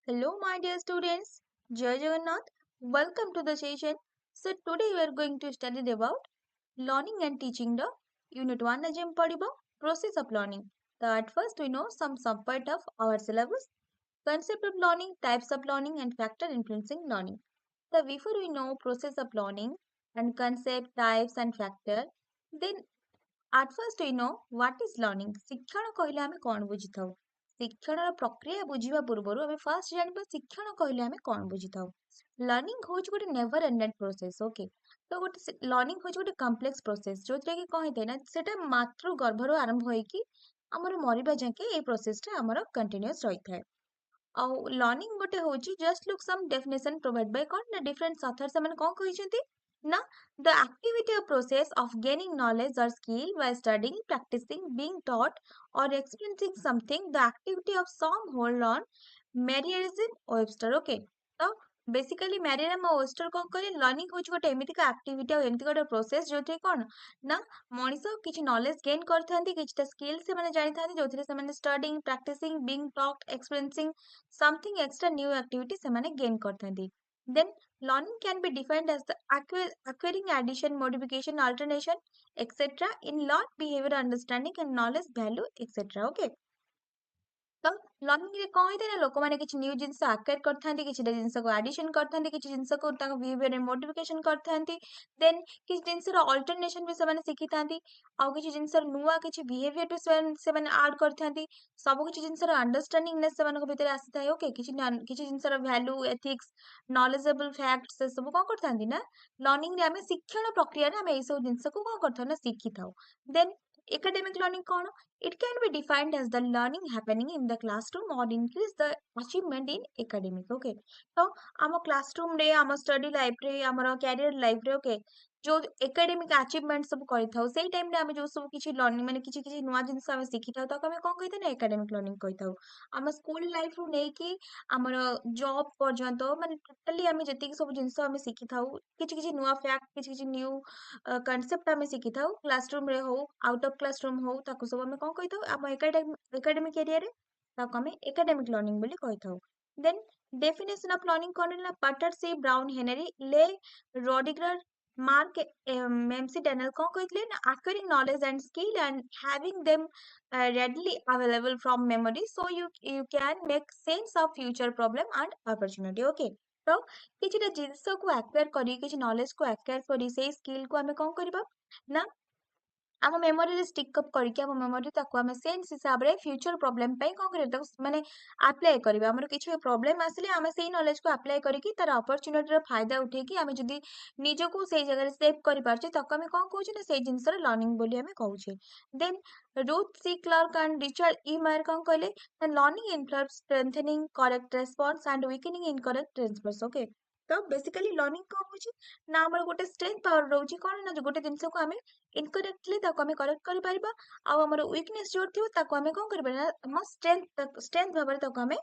Hello, my dear students. Jai Jagannath. Welcome to the session. So today we are going to study about learning and teaching the Unit 1 as process of learning. So at first we know some subpart of our syllabus, concept of learning, types of learning and factor influencing learning. So before we know process of learning and concept, types and factor, then at first we know what is learning. ଶିକ୍ଷଣ କହିଲେ ଆମେ କଣ ବୁଝିଥାଉ? ଶିକ୍ଷଣର ପ୍ରକ୍ରିୟା ବୁଝିବା ପୂର୍ବରୁ ଆମେ first ଜାଣିବା ଶିକ୍ଷଣ କହିଲେ ଆମେ କଣ ବୁଝିଥାଉ? ଲର୍ନିଂ ହଉଛି ଗୋଟେ ନେଭର ଏଣ୍ଡେଡ୍ ପ୍ରୋସେସ ଓକେ ତ ଗୋଟେ ଲର୍ନିଂ ହଉଛି ଗୋଟେ କମ୍ପ୍ଲେକ୍ସ ପ୍ରୋସେସ ଯୋଉଥିରେ କି କଣ ହେଇଥାଏ ନା ସେଟା ମାତୃ ଗର୍ଭରୁ ଆରମ୍ଭ ହେଇକି ଆମର ମରିବା ଯାକେ ଏଇ ପ୍ରୋସେସଟା ଆମର କଣ୍ଟିନ୍ୟୁଅସ୍ ରହିଥାଏ। ଆଉ ଲର୍ନିଂ ଗୋଟେ ହଉଛି ଜଷ୍ଟ ଲୁକ୍ ସମ୍ ଡେଫିନେସନ ପ୍ରୋଭାଇଡ ବାଇ କଣ ନା ଡିଫରେଣ୍ଟ ଅଥର ସେମାନେ କଣ କହିଛନ୍ତି ନା the activity or process of gaining knowledge or skill by studying, practicing, being taught, or experiencing something, the activity of some hold on Merriam Webster. Okay. ତ basically ମ୍ୟାରିଆମ୍ ଆଉ Webster କଣ କହିଲେ ଲର୍ନିଂ ହଉଛି ଗୋଟେ ଏମିତିକା ଆକ୍ଟିଭିଟି ଆଉ ଏମିତି ଗୋଟେ ପ୍ରୋସେସ ଯୋଉଥିରେ କଣ ନା ମଣିଷ କିଛି ନଲେଜ ଗେନ୍ କରିଥାନ୍ତି କିଛିଟା ସ୍କିଲ୍ ସେମାନେ ଜାଣିଥାନ୍ତି ଯୋଉଥିରେ ସେମାନେ studying practising being talked experiencing something extra new activity ସେମାନେ ଗେନ୍ କରିଥାନ୍ତି then learning can be defined as the acquiring addition modification alternation etc in learned behavior understanding and knowledge value etc okay ତ learning ରେ କଣ ହେଇଥାଏ ନା ଲୋକମାନେ କିଛି new ଜିନିଷ ଆକ୍ୱାର କରିଥାନ୍ତି କିଛିଟା ଜିନିଷକୁ ଆଡିସନ କରିଥାନ୍ତି କିଛି ଜିନିଷକୁ ତାଙ୍କ ବିହେଭିୟରରେ ମୋଡିଫିକେସନ କରିଥାନ୍ତି ଦେନ୍ କିଛି ଜିନିଷର ଅଲ୍ଟରନେସନ ବି ସେମାନେ ଶିଖିଥାନ୍ତି ଆଉ କିଛି ଜିନିଷର ନୂଆ କିଛି ବିହେଭିୟର ବି ସେମାନେ ଆଡ୍ କରିଥାନ୍ତି ସବୁ କିଛି ଜିନିଷର ଅଣ୍ଡରଷ୍ଟାଣ୍ଡିଂନେସ୍ ସେମାନଙ୍କ ଭିତରେ ଆସିଥାଏ ଓକେ କିଛି ଜିନିଷର ଭ୍ୟାଲୁ ଏଥିକ୍ସ ନଲେଜେବଲ ଫ୍ୟାକ୍ଟ ସେ ସବୁ କଣ କରିଥାନ୍ତି ନା ଲର୍ନିଂ ରେ ଆମେ ଶିକ୍ଷଣ ପ୍ରକ୍ରିୟାରେ ଆମେ ଏଇ ସବୁ ଜିନିଷକୁ କଣ କରିଥାଉ ନା ଶିଖିଥାଉ ଦେନ୍ academic learning କଣ it can be defined as the learning happening in the classroom or increase the achievement in academic okay ତ ଆମ classroom ରେ ଆମ study life ରେ ଆମର career life ରେ okay ଯୋଉ ଏକାଡେମିକ ଆଚିଭମେଣ୍ଟ ସବୁ କରିଥାଉ ସେଇ ଟାଇମରେ ଆମେ ଯୋଉ ସବୁ କିଛି ଲର୍ନିଂ ମାନେ କିଛି କିଛି ନୂଆ ଜିନିଷ ଆମେ ଶିଖିଥାଉ ତାକୁ ଆମେ କଣ କହିଥାଉ ନା ଏକାଡେମିକ ଲର୍ନିଂ କହିଥାଉ ଆମ ସ୍କୁଲ ଲାଇଫରୁ ନେଇକି ଆମର ଜବ ପର୍ଯ୍ୟନ୍ତ ମାନେ ଟୋଟାଲି ଆମେ ଯେତିକି ସବୁ ଜିନିଷ ଆମେ ଶିଖିଥାଉ କିଛି କିଛି ନୂଆ ଫ୍ୟାକ୍ଟ କିଛି କିଛି ନ୍ୟୁ କନସେପ୍ଟ ଆମେ ଶିଖିଥାଉ କ୍ଲାସରୁମ ରେ ହଉ ଆଉଟ ଅଫ୍ କ୍ଲାସରୁମ ହଉ ତାକୁ ସବୁ ଆମେ କଣ କହିଥାଉ ଆମ ଏକାଡେମିକ ଏରିଆରେ ତାକୁ ଆମେ ଏକାଡେମିକ ଲର୍ନିଂ ବୋଲି କହିଥାଉ ଦେନ୍ definition of learning କଣ ହେଲା ପଟର ସି ବ୍ରାଉନ ହେନେରୀ ଲେ ରୋଡିଗ୍ରର Mark MC Daniel କଣ କହିଥିଲେ ନା acquiring knowledge and skill and having them readily available from memory so you can make sense of future problem and opportunity okay ତ କିଛିଟା ଜିନିଷକୁ acquire କରି କିଛି knowledgeକୁ acquire କରି ସେଇ skillକୁ ଆମେ କଣ କରିବା ନା ଆମ ମେମୋରିରେ ଷ୍ଟିକ୍ ଅପ୍ କରିକି ଆମ ମେମୋରି ତାକୁ ଆମେ ସେନ୍ସ ହିସାବରେ ଫ୍ୟୁଚର ପ୍ରୋବ୍ଲେମ ପାଇଁ କଣ କରିବା ତାକୁ ମାନେ ଆପ୍ଲାଏ କରିବା ଆମର କିଛି ପ୍ରୋବ୍ଲେମ ଆସିଲେ ଆମେ ସେଇ ନଲେଜକୁ ଆପ୍ଲାଏ କରିକି ତାର ଅପରଚ୍ୟୁନିଟିର ଫାଇଦା ଉଠେଇକି ଆମେ ଯଦି ନିଜକୁ ସେଇ ଜାଗାରେ ସେଭ୍ କରିପାରୁଛେ ତାକୁ ଆମେ କଣ କହୁଛେ ନା ସେଇ ଜିନିଷର ଲର୍ନିଂ ବୋଲି ଆମେ କହୁଛେ then Ruth C Clark and Richard E Mayer କଣ କହିଲେ learning involves strengthening correct response and weakening incorrect response okay ତ ବେସିକାଲି ଲର୍ନିଂ କଣ ହଉଛି ନା ଆମର ଗୋଟେ ଷ୍ଟ୍ରେନ୍ଥ ପାୱାର ରହୁଛି କଣ ନା ଗୋଟେ ଜିନିଷକୁ ଆମେ ଇନକରେକ୍ଟଲି ତାକୁ ଆମେ କରେକ୍ଟ କରିପାରିବା ଆଉ ଆମର ୱିକନେସ୍ ଯୋଉଠି ଥିବ ତାକୁ ଆମେ କଣ କରିପାରିବା ନା ଆମ ଷ୍ଟ୍ରେନ୍ଥ ଭାବରେ ତାକୁ ଆମେ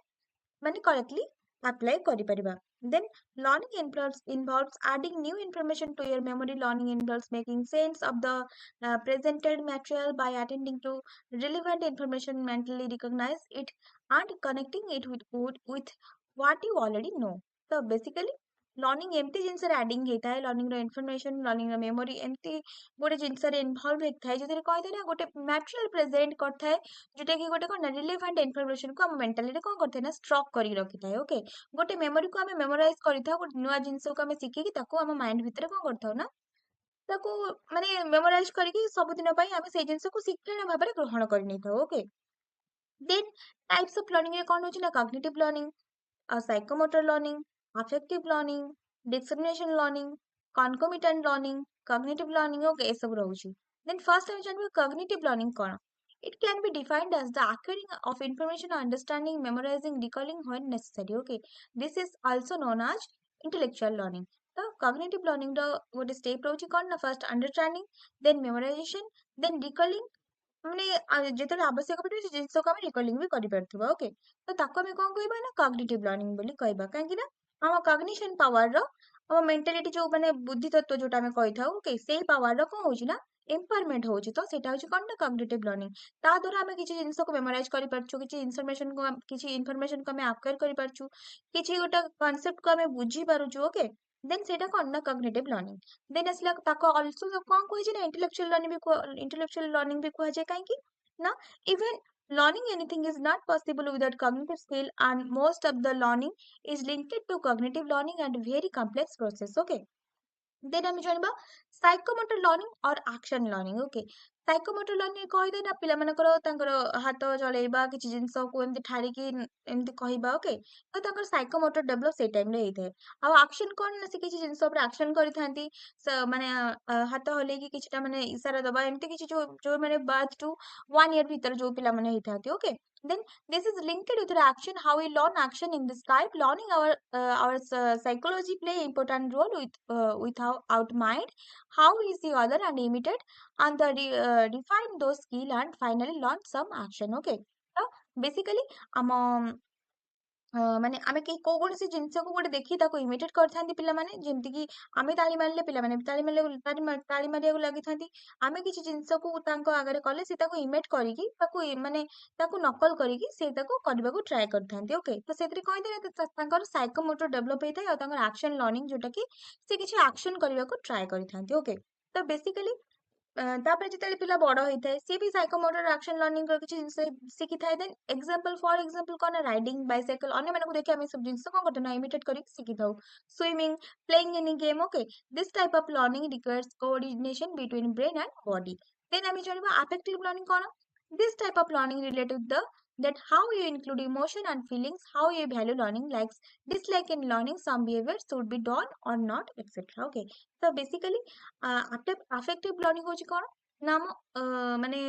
ମାନେ କରେକ୍ଟଲି ଆପ୍ଲାଏ କରିପାରିବା then learning involves adding new information to your memory learning involves making sense of the presented material by attending to relevant information mentally recognize it and connecting it with what you already know so basically learning ଏମିତି ଜିନିଷରେ adding ହେଇଥାଏ ଲର୍ନିଂର information ଲର୍ନିଂର memory ଏମିତି ଗୋଟେ ଜିନିଷରେ involve ହେଇଥାଏ ଯୋଉଥିରେ କହିଥାଏ ନା ଗୋଟେ ମ୍ୟାଟେରିଆଲ ପ୍ରେଜେଣ୍ଟ କରିଥାଏ ଯୋଉଟା କି ଗୋଟେ କଣ ରିଲେଭାଣ୍ଟ ଇନଫର୍ମେସନକୁ ଆମ ମେଣ୍ଟାଲିରେ କଣ କରିଥାଏ ନା ଷ୍ଟ୍ରକ୍ କରିକି ରଖିଥାଏ ଓକେ ଗୋଟେ ମେମୋରିକୁ ଆମେ ମେମୋରାଇଜ କରିଥାଉ ଗୋଟେ ନୂଆ ଜିନିଷକୁ ଆମେ ଶିଖିକି ତାକୁ ଆମ ମାଇଣ୍ଡ ଭିତରେ କଣ କରିଥାଉ ନା ତାକୁ ମାନେ ମେମୋରାଇଜ କରିକି ସବୁଦିନ ପାଇଁ ଆମେ ସେଇ ଜିନିଷକୁ ଶିକ୍ଷଣ ଭାବରେ ଗ୍ରହଣ କରି ନେଇଥାଉ ଓକେ ଦେନ୍ ଟାଇପ୍ସ ଅଫ ଲର୍ନିଂରେ କଣ ହଉଛି ନା କଗ୍ନିଟିଭ learning psychomotor learning, affective learning, discrimination learning, concomitant learning, cognitive learning okay ଏସବୁ ରହୁଛି then first ଆମେ ଜାଣିବା cognitive learning କଣ it can be defined as the acquiring of information understanding memorizing recalling when necessary okay this is also known as intellectual learning ତ cognitive learning ର ଗୋଟେ step ରହୁଛି କଣ ନା first understanding then memorization then recalling ମାନେ ଯେତେବେଳେ ଆବଶ୍ୟକ ପଡିବ ସେ ଜିନିଷକୁ ଆମେ ରିକଲିଂ ବି କରିପାରୁଥିବା ଓକେ ତ ତାକୁ ଆମେ କଣ କହିବା ନା କଗ୍ନିଟିଭ ଲର୍ନିଂ ବୋଲି କହିବା କାହିଁକି ନା ଆମ କଗ୍ନିସନ ପାୱାରର ଆମ ମେଣ୍ଟାଲିଟି ଯୋଉ ମାନେ ବୁଦ୍ଧି ତତ୍ତ୍ୱ ଯୋଉଟା ଆମେ କହିଥାଉ ଓକେ ସେଇ ପାୱାରର କଣ ହଉଛି ନା एम्पावरमेंट होची तो सेटा होची कोन ना कॉग्निटिव लर्निंग ता द्वारा हमें किछि जिंस को मेमोराइज करि परछु किछि इन्फॉर्मेशन को हमें एक्वायर करि परछु किछि गोटा कांसेप्ट को हमें बुझी पारुछु ओके देन सेटा कोन ना कॉग्निटिव लर्निंग देन असला ताको आल्सो कोन कोइ जे ना इंटेलेक्चुअल लर्निंग भी कोइ जे काहे कि ना even learning anything is not possible without cognitive skill and most of the learning is linked to cognitive learning and very complex process okay then ଆମେ ଜାଣିବା ସାଇକୋମୋଟର ଲର୍ଣ୍ଣିଂ ଅର୍ ଆକ୍ସନ ଲର୍ଣ୍ଣିଂ ଓକେ ସାଇକୋମୋଟର ଲର୍ଣ୍ଣିଂ କହିଦେ ନା ପିଲାମାନଙ୍କର ତାଙ୍କର ହାତ ଚଳେଇବା କିଛି ଜିନିଷକୁ ଏମିତି ଠାରିକି ଏମିତି କହିବା ଓକେ ତ ତାଙ୍କର ସାଇକୋମୋଟର ଡେଭଲପ ସେଇ ଟାଇମରେ ହେଇଥାଏ ଆଉ ଆକ୍ସନ କଣ ନା ସେ କିଛି ଜିନିଷ ଉପରେ ଆକ୍ସନ କରିଥାନ୍ତି ମାନେ ହାତ ହଲେଇକି କିଛିଟା ମାନେ ଇସାରା ଦବା ଏମିତି କିଛି ଯୋଉ ମାନେ ବାର୍ଥ ଟୁ 1 year ଭିତରେ ଯୋଉ ପିଲାମାନେ ହେଇଥାନ୍ତି okay then this is linked with the action how we learn action in this type learning our psychology play important role with our mind how we see other and imitate and define those skill and finally learn some action okay so basically ଆମ ମାନେ ଆମେ କୋଉ କୌଣସି ଜିନିଷକୁ ଗୋଟେ ଦେଖି ତାକୁ ଇମିଟେଟ୍ କରିଥାନ୍ତି ପିଲାମାନେ ଯେମିତିକି ଆମେ ତାଳି ମାରିଲେ ପିଲାମାନେ ବି ତାଳି ମାରିବାକୁ ଲାଗିଥାନ୍ତି ଆମେ କିଛି ଜିନିଷକୁ ତାଙ୍କ ଆଗରେ କଲେ ସେ ତାକୁ ଇମିଟେଟ୍ କରିକି ମାନେ ତାକୁ ନକଲ କରିକି ସେ ତାକୁ କରିବାକୁ ଟ୍ରାଏ କରିଥାନ୍ତି ଓକେ ତ ସେଥିରେ କହିଦେଲେ ତାଙ୍କର ସାଇକୋମୋଟର ଡେଭଲପ ହେଇଥାଏ ଆଉ ତାଙ୍କର ଆକ୍ସନ ଲର୍ଣ୍ଣିଂ ଯୋଉଟା କି ସେ କିଛି ଆକ୍ସନ କରିବାକୁ ଟ୍ରାଏ କରିଥାନ୍ତି ଓକେ ତ ବେସିକାଲି ତାପରେ ଯେତେବେଳେ ପିଲା ବଡ ହେଇଥାଏ ସିଏ ବି ସାଇକୋମୋଟର ଆକ୍ସନ ଲର୍ଣ୍ଣିଂ ର କିଛି ଜିନିଷ ଶିଖିଥାଏ ଦେନ୍ ଏକ୍ସାମ୍ପଲ ଫର ଏକ୍ସାମ୍ପଲ କଣ ରାଇଡିଂ ବାଇସାଇକେଲ ଅନ୍ୟମାନଙ୍କୁ ଦେଖି ଆମେ ସବୁ ଜିନିଷ କଣ କରିଥାଉ ନା ଇମିଟେଟ୍ କରିକି ଶିଖିଥାଉ swimming playing any game okay this type of learning requires coordination between brain and body then ଆମେ ଜାଣିବା ଆଫେକ୍ଟିଭ ଲର୍ଣ୍ଣିଂ କଣ this type of learning related to the that how you include emotion and feelings how you value learning likes dislike in learning some behaviors should be done or not etc okay so basically affective learning होची कौन ना हम माने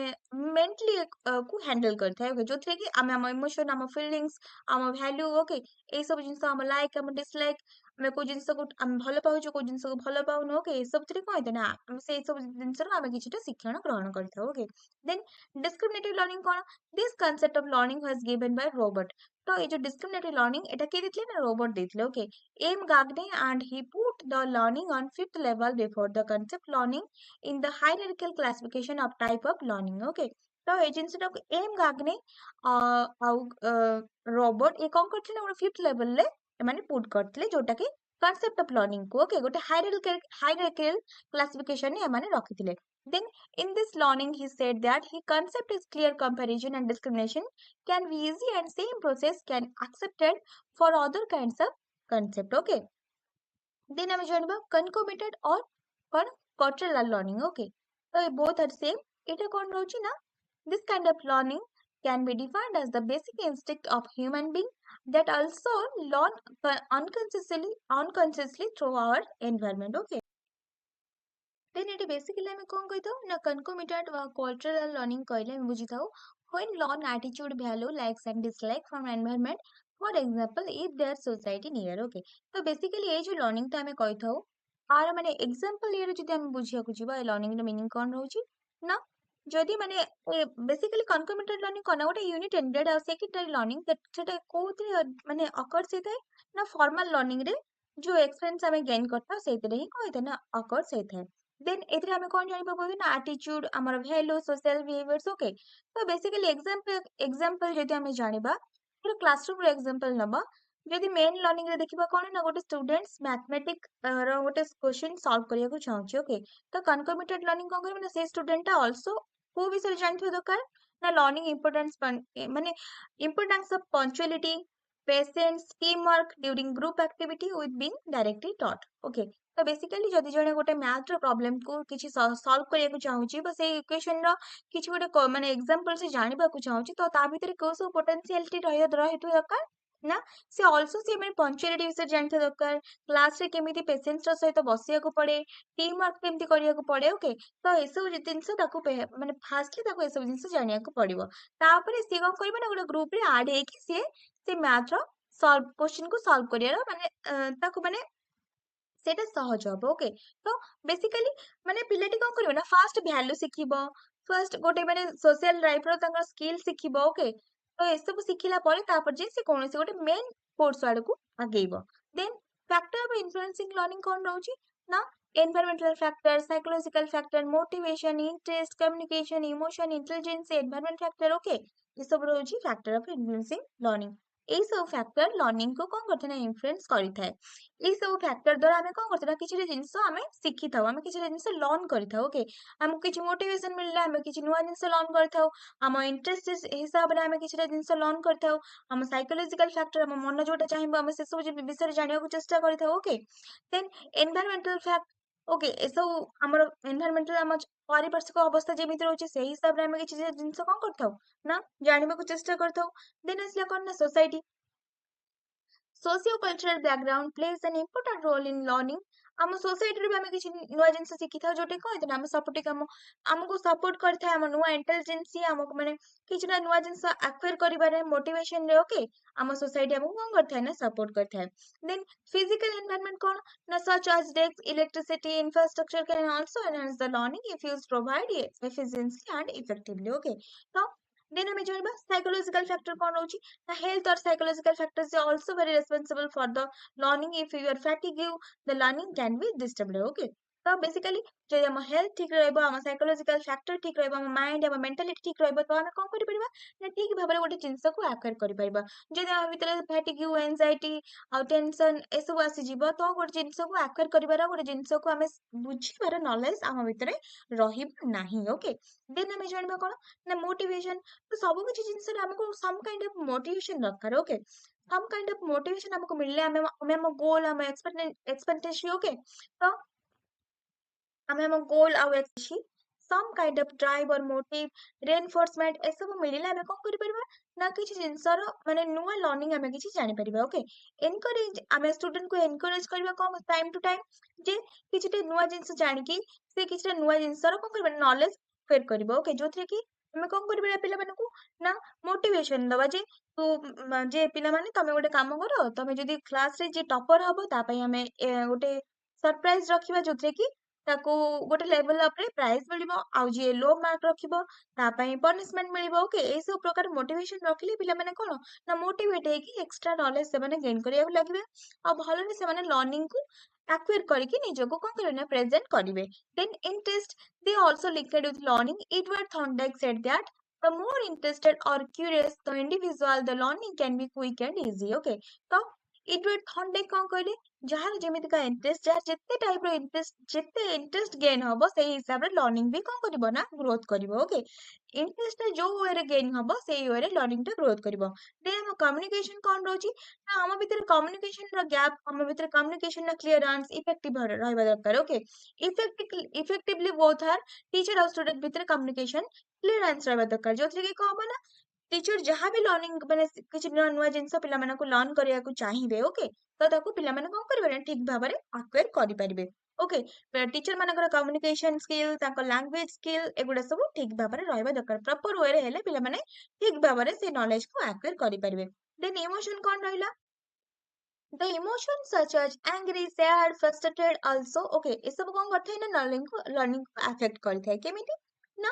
mentally को handle करता है जो थे कि आम इमोशन आम फीलिंग्स आम वैल्यू ओके ए सब जिंस आम लाइक आम डिसलाइक आम को जिंस को आम भल पाउछु को जिंस को भल पाउनु ओके ए सब थरे कहते ना आम से सब जिंस रो आम किछटा शिक्षण ग्रहण करता ओके देन डिस्क्रिमिनेटिव लर्निंग कौन this concept of learning was given by Robert तो ये जो डिस्क्रिमिनेटिव लर्निंग एटा के देथिले ना रोबोट देथिले okay M Gagne and he put the learning on fifth level before the concept learning in the hierarchical classification of type of learning okay तो ଏ ଜିନିଷଟାକୁ ଏମ୍ ଗାଗ୍ନେ ଆଉ ରୋବୋଟ ଏ କଣ କରିଥିଲେ ଗୋଟେ ଫିଫ୍ଥ ଲେଭେଲରେ ଏମାନେ ପୁଟ୍ କରିଥିଲେ ଯୋଉଟା କି କନସେପ୍ଟ ଅଫ ଲର୍ନିଂ କୁ ଓକେ ଗୋଟେ ହାଇରାର୍କିକାଲ କ୍ଲାସିଫିକେସନ ଏମାନେ ରଖିଥିଲେ then in this learning he said that he concept is clear comparison and discrimination can be easy and same process can accepted for other kinds of concept okay then ଆମେ ଜାଣିବା concomitant or କଣ cultural learning okay so both are same ଏଇଟା କଣ ରହୁଛି ନା this kind of learning can be defined as the basic instinct of human being that also learn unconsciously through our environment okay then ଏଠି basically ଆମେ କଣ କହିଥାଉ ନା concomitant ବା cultural learning କହିଲେ ଆମେ ବୁଝିଥାଉ when learn attitude value likes and dislike from environment for example if their society near okay ତ basically ଏଇ ଯୋଉ learning ଟା ଆମେ କହିଥାଉ ଆର ମାନେ example ଇଏରେ ଯଦି ଆମେ ବୁଝିବାକୁ ଯିବା ଏ learning ର meaning କଣ ରହୁଛି ନା ଯଦି ମାନେ basically concomitant learning କଣ ନା ଗୋଟେ unit ended ଆଉ secondary learning ସେଟା କୋଉଥିରେ ମାନେ occurs ହେଇଥାଏ ନା formal learning ରେ ଯୋଉ experience ଆମେ gain କରିଥାଉ ସେଇଥିରେ ହିଁ କହିଥାଏ ନା occurs ହେଇଥାଏ then ଏଥିରେ ଆମେ କଣ ଜାଣିପାରିବୁ ନା attitude ଆମର value social behaviors okay ତ basically example ଯଦି ଆମେ ଜାଣିବା ଗୋଟେ classroom ର example ନବା ଯଦି main learning ରେ ଦେଖିବା କଣ ନା ଗୋଟେ students mathematics ର ଗୋଟେ question solve କରିବାକୁ ଚାହୁଁଛି okay ତ concomitant learning କଣ କରିବ ନା ସେ student ଟା also କୋଉ ବିଷୟରେ ଜାଣିଥିବା ଦରକାର ନା learning importance ମାନେ importance of punctuality patience teamwork during group activity with being directly taught okay ତ ବେସିକାଲି ଯଦି ଜଣେ ଗୋଟେ ମ୍ୟାଥର ପ୍ରୋବ୍ଲେମକୁ କିଛି ସଲ୍ଭ କରିବାକୁ ଚାହୁଁଛି ବା ସେଇ ଇକ୍ୱେସନ ର କିଛି ଗୋଟେ ମାନେ ଏକ୍ସାମ୍ପଲ ସେ ଜାଣିବାକୁ ଚାହୁଁଛି ତ ତା ଭିତରେ କୋଉ ସବୁ ପୋଟେନସିଆଲିଟି ରହିଥିବା ଦରକାର ନା ସେ ଅଲସୋ ସେ ମାନେ ପଞ୍ଚୁଆଲିଟି ବିଷୟରେ ଜାଣିଥିବା ଦରକାର କ୍ଲାସରେ କେମିତି ପେସେନ୍ସର ସହିତ ବସିବାକୁ ପଡେ ଟିମ୍ ୱାର୍କ କେମିତି କରିବାକୁ ପଡେ ଓକେ ତ ଏସବୁ ଜିନିଷ ତାକୁ ମାନେ ଫାଷ୍ଟଲି ତାକୁ ଏସବୁ ଜିନିଷ ଜାଣିବାକୁ ପଡିବ ତାପରେ ସିଏ କଣ କରିବ ନା ଗୋଟେ ଗ୍ରୁପରେ ଆଡ ହେଇକି ସିଏ ସେ ମ୍ୟାଥର କ୍ୱେଶ୍ଚିନକୁ ସଲ୍ଭ କରିବାର ମାନେ ତାକୁ ମାନେ ସେଇଟା ସହଜ ହବ ଓକେ ତ ବେସିକାଲି ମାନେ ପିଲାଟି କଣ କରିବ ନା ଫାଷ୍ଟ ଭ୍ୟାଲୁ ଶିଖିବ ଫାଷ୍ଟ ଗୋଟେ ମାନେ ସୋସିଆଲ ଲାଇଫ ର ତାଙ୍କର ସ୍କିଲ ଶିଖିବ ଓକେ ତ ଏସବୁ ଶିଖିଲା ପରେ ତାପରେ ଯାଇ ସେ କୌଣସି ଗୋଟେ ମେନ୍ କୋର୍ସ ଆଡକୁ ଆଗେଇବ ଦେନ୍ ଫ୍ୟାକ୍ଟର ଅଫ ଇନଫ୍ଲୁଏନ୍ସିଂ ଲର୍ନିଂ କଣ ରହୁଛି ନା environmental factor, psychological factor, motivation, interest, communication, emotion, intelligence, environment factor, okay, ये सब रहुची factor of influencing learning. এই ସବୁ factor learning को कौन करते ना influence କରିଥାଏ। এই ସବୁ factor ଦ୍ୱାରା ଆମେ କଣ କରିଥାଉ ନା କିଛିଟା ଜିନିଷ ଆମେ ଶିଖିଥାଉ, ଆମେ କିଛିଟା ଜିନିଷ learn କରିଥାଉ, okay, ଆମକୁ କିଛି motivation ମିଳିଲେ ଆମେ କିଛି ନୂଆ ଜିନିଷ learn କରିଥାଉ, ଆମ interest ହିସାବରେ ଆମେ କିଛିଟା ଜିନିଷ learn କରିଥାଉ, ଆମ psychological factor, ଆମ ମନ ଯୋଉଟା ଚାହିଁବ ଆମେ ସେସବୁ ବିଷୟରେ ଜାଣିବାକୁ ଚେଷ୍ଟା କରିଥାଉ, okay, then environmental factor, okay, ଏସବୁ ଆମର ଏନଭାରମେଣ୍ଟାଲ ଆମ ପାରିପାର୍ଶ୍ୱିକ ଅବସ୍ଥା ଯେମିତି ରହୁଛି ସେଇ ହିସାବରେ ଆମେ କିଛି ଜିନିଷ କଣ କରିଥାଉ ନା ଜାଣିବାକୁ ଚେଷ୍ଟା କରିଥାଉ। ଦେନ୍ ଆସିଲା କଣ ନା society, socio-cultural background plays an important role in learning. ଆମ ସୋସାଇଟିରେ ବି ଆମେ କିଛି ନୂଆ ଜିନିଷ ଶିଖିଥାଉ ଯୋଉଟା କଣ ହେଇଥାଏ ନା ଆମେ ସପୋର୍ଟିଂ ଆମକୁ ସପୋର୍ଟ କରିଥାଏ ଆମ ନୂଆ ଇଣ୍ଟେଲିଜେନ୍ସି ଆମକୁ ମାନେ କିଛିଟା ନୂଆ ଜିନିଷ ଆକ୍ୱାର କରିବାରେ ମୋଟିଭେସନରେ ଓକେ ଆମ ସୋସାଇଟି ଆମକୁ କଣ କରିଥାଏ ନା ସପୋର୍ଟ କରିଥାଏ। ଦେନ୍ ଫିଜିକାଲ ଏନଭାରନମେଣ୍ଟ କଣ ନା such as desk, electricity, infrastructure can also enhance the learning if used provide efficiency and effectively, okay, ତ then ଆମେ ଜାଣିବା psychological factor କଣ ରହୁଛି na health or psychological factors are also very responsible for the learning. If you are fatigue, the learning can be disturbed, okay, ତ basically ଯଦି ଆମ health ଠିକ ରହିବ, ଆମ ସାଇକୋଲୋଜିକାଲ ଫ୍ୟାକ୍ଟର ଠିକ ରହିବ, ଆମ ମାଇଣ୍ଡ ଆମ ମେଣ୍ଟାଲିଟି ଠିକ ରହିବ, ତ ଆମେ କଣ କରିପାରିବା ନା ଠିକ ଭାବରେ ଗୋଟେ ଜିନିଷକୁ ଆକ୍ୱାର କରିପାରିବା। ଯଦି ଆମ ଭିତରେ ଫ୍ୟାଟିକ୍, ଏନଜାଇଟି ଆଉ ଟେନସନ ଏସବୁ ଆସିଯିବ ତ ଗୋଟେ ଜିନିଷକୁ ଆକ୍ୱାର କରିବାର, ଗୋଟେ ଜିନିଷକୁ ଆମେ ବୁଝିବାର ନଲେଜ ଆମ ଭିତରେ ରହିବ ନାହିଁ, ଓକେ। ଦେନ୍ ଆମେ ଜାଣିବା କଣ ନା ମୋଟିଭେସନ, ତ ସବୁ କିଛି ଜିନିଷରେ ଆମକୁ ସମ କାଇଣ୍ଡ ଅଫ ମୋଟିଭେସନ ଦରକାର, ଓକେ, ସମ କାଇଣ୍ଡ ଅଫ ମୋଟିଭେସନ ଆମକୁ ମିଳିଲେ ଆମେ ଆମ ଗୋଲ ଆମ ଏକ୍ସପେକ୍ଟେସନ, ଓକେ, ତ ଆମେ ଆମ ଗୋଲ ଆଉ ଅଛି some kind of drive or motive reinforcement ଏସବୁ ମିଳିଲେ ଆମେ କଣ କରିପାରିବା ନା କିଛି ଜିନିଷର ମାନେ ନୂଆ ଲର୍ଣ୍ଣିଂ ଆମେ କିଛି ଜାଣିପାରିବା, ଓକେ। ଏନକରେଜ ଆମେ ଷ୍ଟୁଡେଣ୍ଟକୁ ଏନକରେଜ କରିବା କଣ ଟାଇମ ଟୁ ଟାଇମ ଯେ କିଛିଟା ନୂଆ ଜିନିଷ ଜାଣିକି ସେ କିଛିଟା ନୂଆ ଜିନିଷର କଣ କରିବା ନଲେଜ ଫେର କରିବ, ଓକେ, ଯୋଉଥିରେ କି ଆମେ କଣ କରିପାରିବା ପିଲାମାନଙ୍କୁ ନା ମୋଟିଭେସନ ଦବା ଯେ ତୁ ଯେ ପିଲାମାନେ ତମେ ଗୋଟେ କାମ କର, ତମେ ଯଦି କ୍ଲାସରେ ଯିଏ ଟପର ହବ ତା ପାଇଁ ଆମେ ଗୋଟେ ସରପ୍ରାଇଜ ରଖିବା ଯୋଉଥିରେ କି ତାକୁ ଗୋଟେ ଲେଭେଲ ଅପରେ ପ୍ରାଇଜ ମିଳିବ, ଆଉ ଯିଏ ଲୋ ମାର୍କ ରଖିବ ତା ପାଇଁ ପନିଶମେଣ୍ଟ ମିଳିବ, ଓକେ। ଏଇ ସବୁ ପ୍ରକାର ମୋଟିଭେସନ ରଖିଲେ ପିଲାମାନେ କଣ ନା ମୋଟିଭେଟ ହେଇକି ଏକ୍ସଟ୍ରା ନଲେଜ ସେମାନେ ଗେନ୍ କରିବାକୁ ଲାଗିବେ, ଆଉ ଭଲରେ ସେମାନେ ଲର୍ଣ୍ଣିଂକୁ ଆକ୍ୱାର କରିକି ନିଜକୁ କଣ କରିବେ ନା ପ୍ରେଜେଣ୍ଟ କରିବେ। ଦେନ୍ interest, they also linked with learning. Edward Thorndike said that the more interested or curious the individual, the learning can be quick and easy, okay, ତ ଏଡୱାର୍ଡ ଥର୍ନଡାଇକ କଣ କହିଲେ ଯାହାର ଯେମିତିକା ଇଣ୍ଟରେଷ୍ଟ, ଯାହାର ଯେତେ ଟାଇପର ଇଣ୍ଟରେଷ୍ଟ, ଯେତେ ଇଣ୍ଟରେଷ୍ଟ ଗେନ୍ ହବ ସେଇ ହିସାବରେ ଲର୍ଣ୍ଣିଂ ବି କଣ କରିବ ନା ଗ୍ରୋଥ କରିବ, ଓକେ। ଇଣ୍ଟରେଷ୍ଟ ଯୋଉ ୱେରେ ଗେନ୍ ହବ ସେଇ ୱେରେ ଲର୍ଣ୍ଣିଂଟା ଗ୍ରୋଥ କରିବ। ଦେନ୍ ଆମ କମ୍ୟୁନିକେସନ କଣ ରହୁଛି ନା ଆମ ଭିତରେ କମ୍ୟୁନିକେସନର ଗ୍ୟାପ୍, ଆମ ଭିତରେ କମ୍ୟୁନିକେସନର କ୍ଲିୟରାନ୍ସ ଇଫେକ୍ଟିଭ ରହିବା ଦରକାର, ଓକେ। ଇଫେକ୍ଟିଭଲି ବୋଥ ଆର୍ ଟିଚର ଆଉ ଷ୍ଟୁଡେଣ୍ଟ ଭିତରେ କମ୍ୟୁନିକେସନ କ୍ଲିୟରାନ୍ସ ରହିବା ଦରକାର, ଯୋଉଥିରେ କି କଣ ହବ ନା ଟିଚର ଯାହା ବି ଲର୍ଣ୍ଣିଂ ମାନେ କିଛି ନୂଆ ନୂଆ ଜିନିଷ ପିଲାମାନଙ୍କୁ ଲର୍ନ କରିବାକୁ ଚାହିଁବେ, ଓକେ, ତ ତାକୁ ପିଲାମାନେ କଣ କରିବେ ନା ଠିକ ଭାବରେ ଆକ୍ୱାର କରିପାରିବେ, ଓକେ। ଟିଚର ମାନଙ୍କର କମ୍ୟୁନିକେସନ ସ୍କିଲ, ତାଙ୍କ ଲାଙ୍ଗୁଏଜ ସ୍କିଲ ଏଗୁଡା ସବୁ ଠିକ ଭାବରେ ରହିବା ଦରକାର, ପ୍ରପର ୱେରେ ହେଲେ ପିଲାମାନେ ଠିକ ଭାବରେ ସେ ନଲେଜକୁ ଆକ୍ୱାର କରିପାରିବେ। ଦେନ୍ ଇମୋସନ କଣ ରହିଲା, the emotions such as angry, sad, frustrated also, okay, ଏସବୁ କଣ କରିଥାଏ ନା ଲର୍ଣ୍ଣିଂକୁ ଆଫେକ୍ଟ କରିଥାଏ, କେମିତି ନା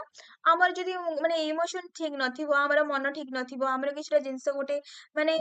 ଆମର ଯଦି ମାନେ ଇମୋସନ ଠିକ ନଥିବ, ଆମର ମନ ଠିକ ନଥିବ, ଆମର କିଛିଟା ଜିନିଷ ଗୋଟେ ମାନେ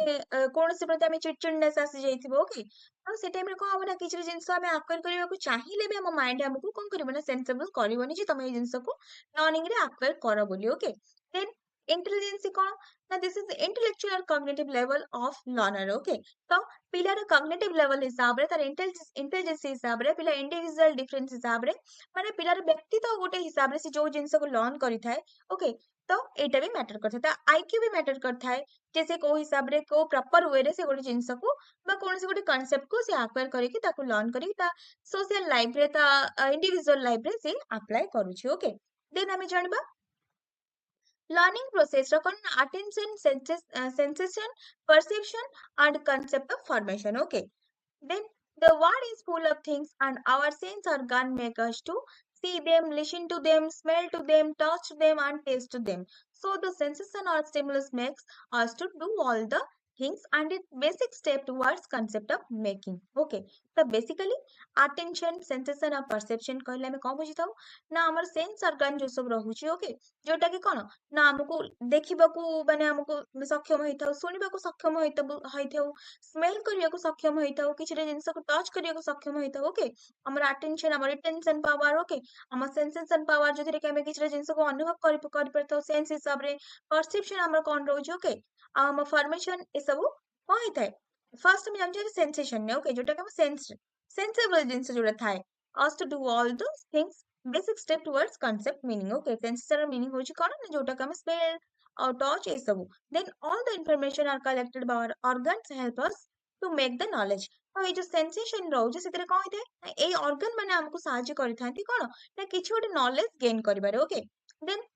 କୌଣସି ପ୍ରତି ଆମେ ଚିଡଚିଡନେସ୍ ଆସିଯାଇଥିବ, ଓକେ, ଆଉ ସେ ଟାଇମରେ କଣ ହବ ନା କିଛିଟା ଜିନିଷ ଆମେ ଆକ୍ୱାର କରିବାକୁ ଚାହିଁଲେ ବି ଆମ ମାଇଣ୍ଡ ଆମକୁ କଣ କରିବ ନା ସେନ୍ସେବଲ କରିବନି ଯେ ତମେ ଏଇ ଜିନିଷକୁ ଲର୍ଣ୍ଣିଂରେ ଆକ୍ୱାର କର ବୋଲି, ଓକେ। ଦେନ୍ ଇଣ୍ଟେଲିଜେନ୍ସି କଣ ନା this is intellectual cognitive level of learner, okay. ତ ପିଲାର କଗ୍ନିଟିଭ ଲେଭେଲ ହିସାବରେ ତାର ଇଣ୍ଟେଲିଜେନ୍ସ ହିସାବରେ ପିଲା ଇଣ୍ଡିଭିଜୁଆଲ ଡିଫରେନ୍ସ ହିସାବରେ ମାନେ ପିଲାର ବ୍ୟକ୍ତିତ୍ୱ ଗୋଟେ ହିସାବରେ ସେ ଯୋଉ ଜିନିଷକୁ ଲର୍ନ କରିଥାଏ, ଓକେ, ତ ଏଇଟା ବି ମ୍ୟାଟର କରିଥାଏ, ତା ଆଇକ୍ୟୁ ବି ମ୍ୟାଟର କରିଥାଏ ଯେ ସେ କୋଉ ହିସାବରେ କୋଉ ପ୍ରପର ୱେରେ ସେ ଗୋଟେ ଜିନିଷକୁ ବା କୌଣସି ଗୋଟେ କନସେପ୍ଟକୁ ସେ ଆକ୍ୱାର କରିକି ତାକୁ ଲର୍ନ କରିକି ତା ସୋସିଆଲ ଲାଇଫରେ ତା ଇଣ୍ଡିଭିଜୁଆଲ ଲାଇଫରେ ସେ ଆପ୍ଲାଏ କରୁଛି, ଓକେ। ଦେନ୍ ଆମେ ଜାଣିବା learning process ର କଣ ନା attention, sensation, perception and concept of formation, okay. Then the world is full of things and our sense organ make us to see them, listen to them, smell to them, touch them and taste to them. So the sensation or stimulus makes us to do all the things and it basic step towards concept of making, okay. So basically attention, sensation और perception କହିଲେ ଆମେ କଣ ବୁଝିଥାଉ ନା ଆମର sense organ ଯୋଉ ସବୁ ରହୁଛି, okay, जोटा कि कौन ना आमको देखिबाकू माने आमको सक्षम होइथाउ सुनिबाकू सक्षम होइथाउ स्मेल करियाकू सक्षम होइथाउ किछिटा जिंस को टच करियाकू सक्षम होइथाउ ओके हमर अटेंशन हमर रिटेंशन पावर ओके हमर सेंसेशन पावर जोथिरे कि हमें किछिटा जिंस को अनुभव करि परथाउ सेंस हिसाब रे परसेप्शन हमर कोन रहउछ ओके आ हम फॉर्मेशन ए सब कोन होइथाय फर्स्ट हम जानछे सेंसेशन ने ओके जोटा कि हम सेंसेबल जिंस जोटा थाए us to do all those things basic step towards concept meaning okay sensor meaning होची कोन ना जोटा का हम स्मेल और टच ए सब then all the information are collected by our organs help us to make the knowledge तो ये जो sensation रहउछ सेतरे कोन होइते ए organ माने हमको साहाय्य करिथांती कोन ना किछि गोटे knowledge gain करिबारे ओके then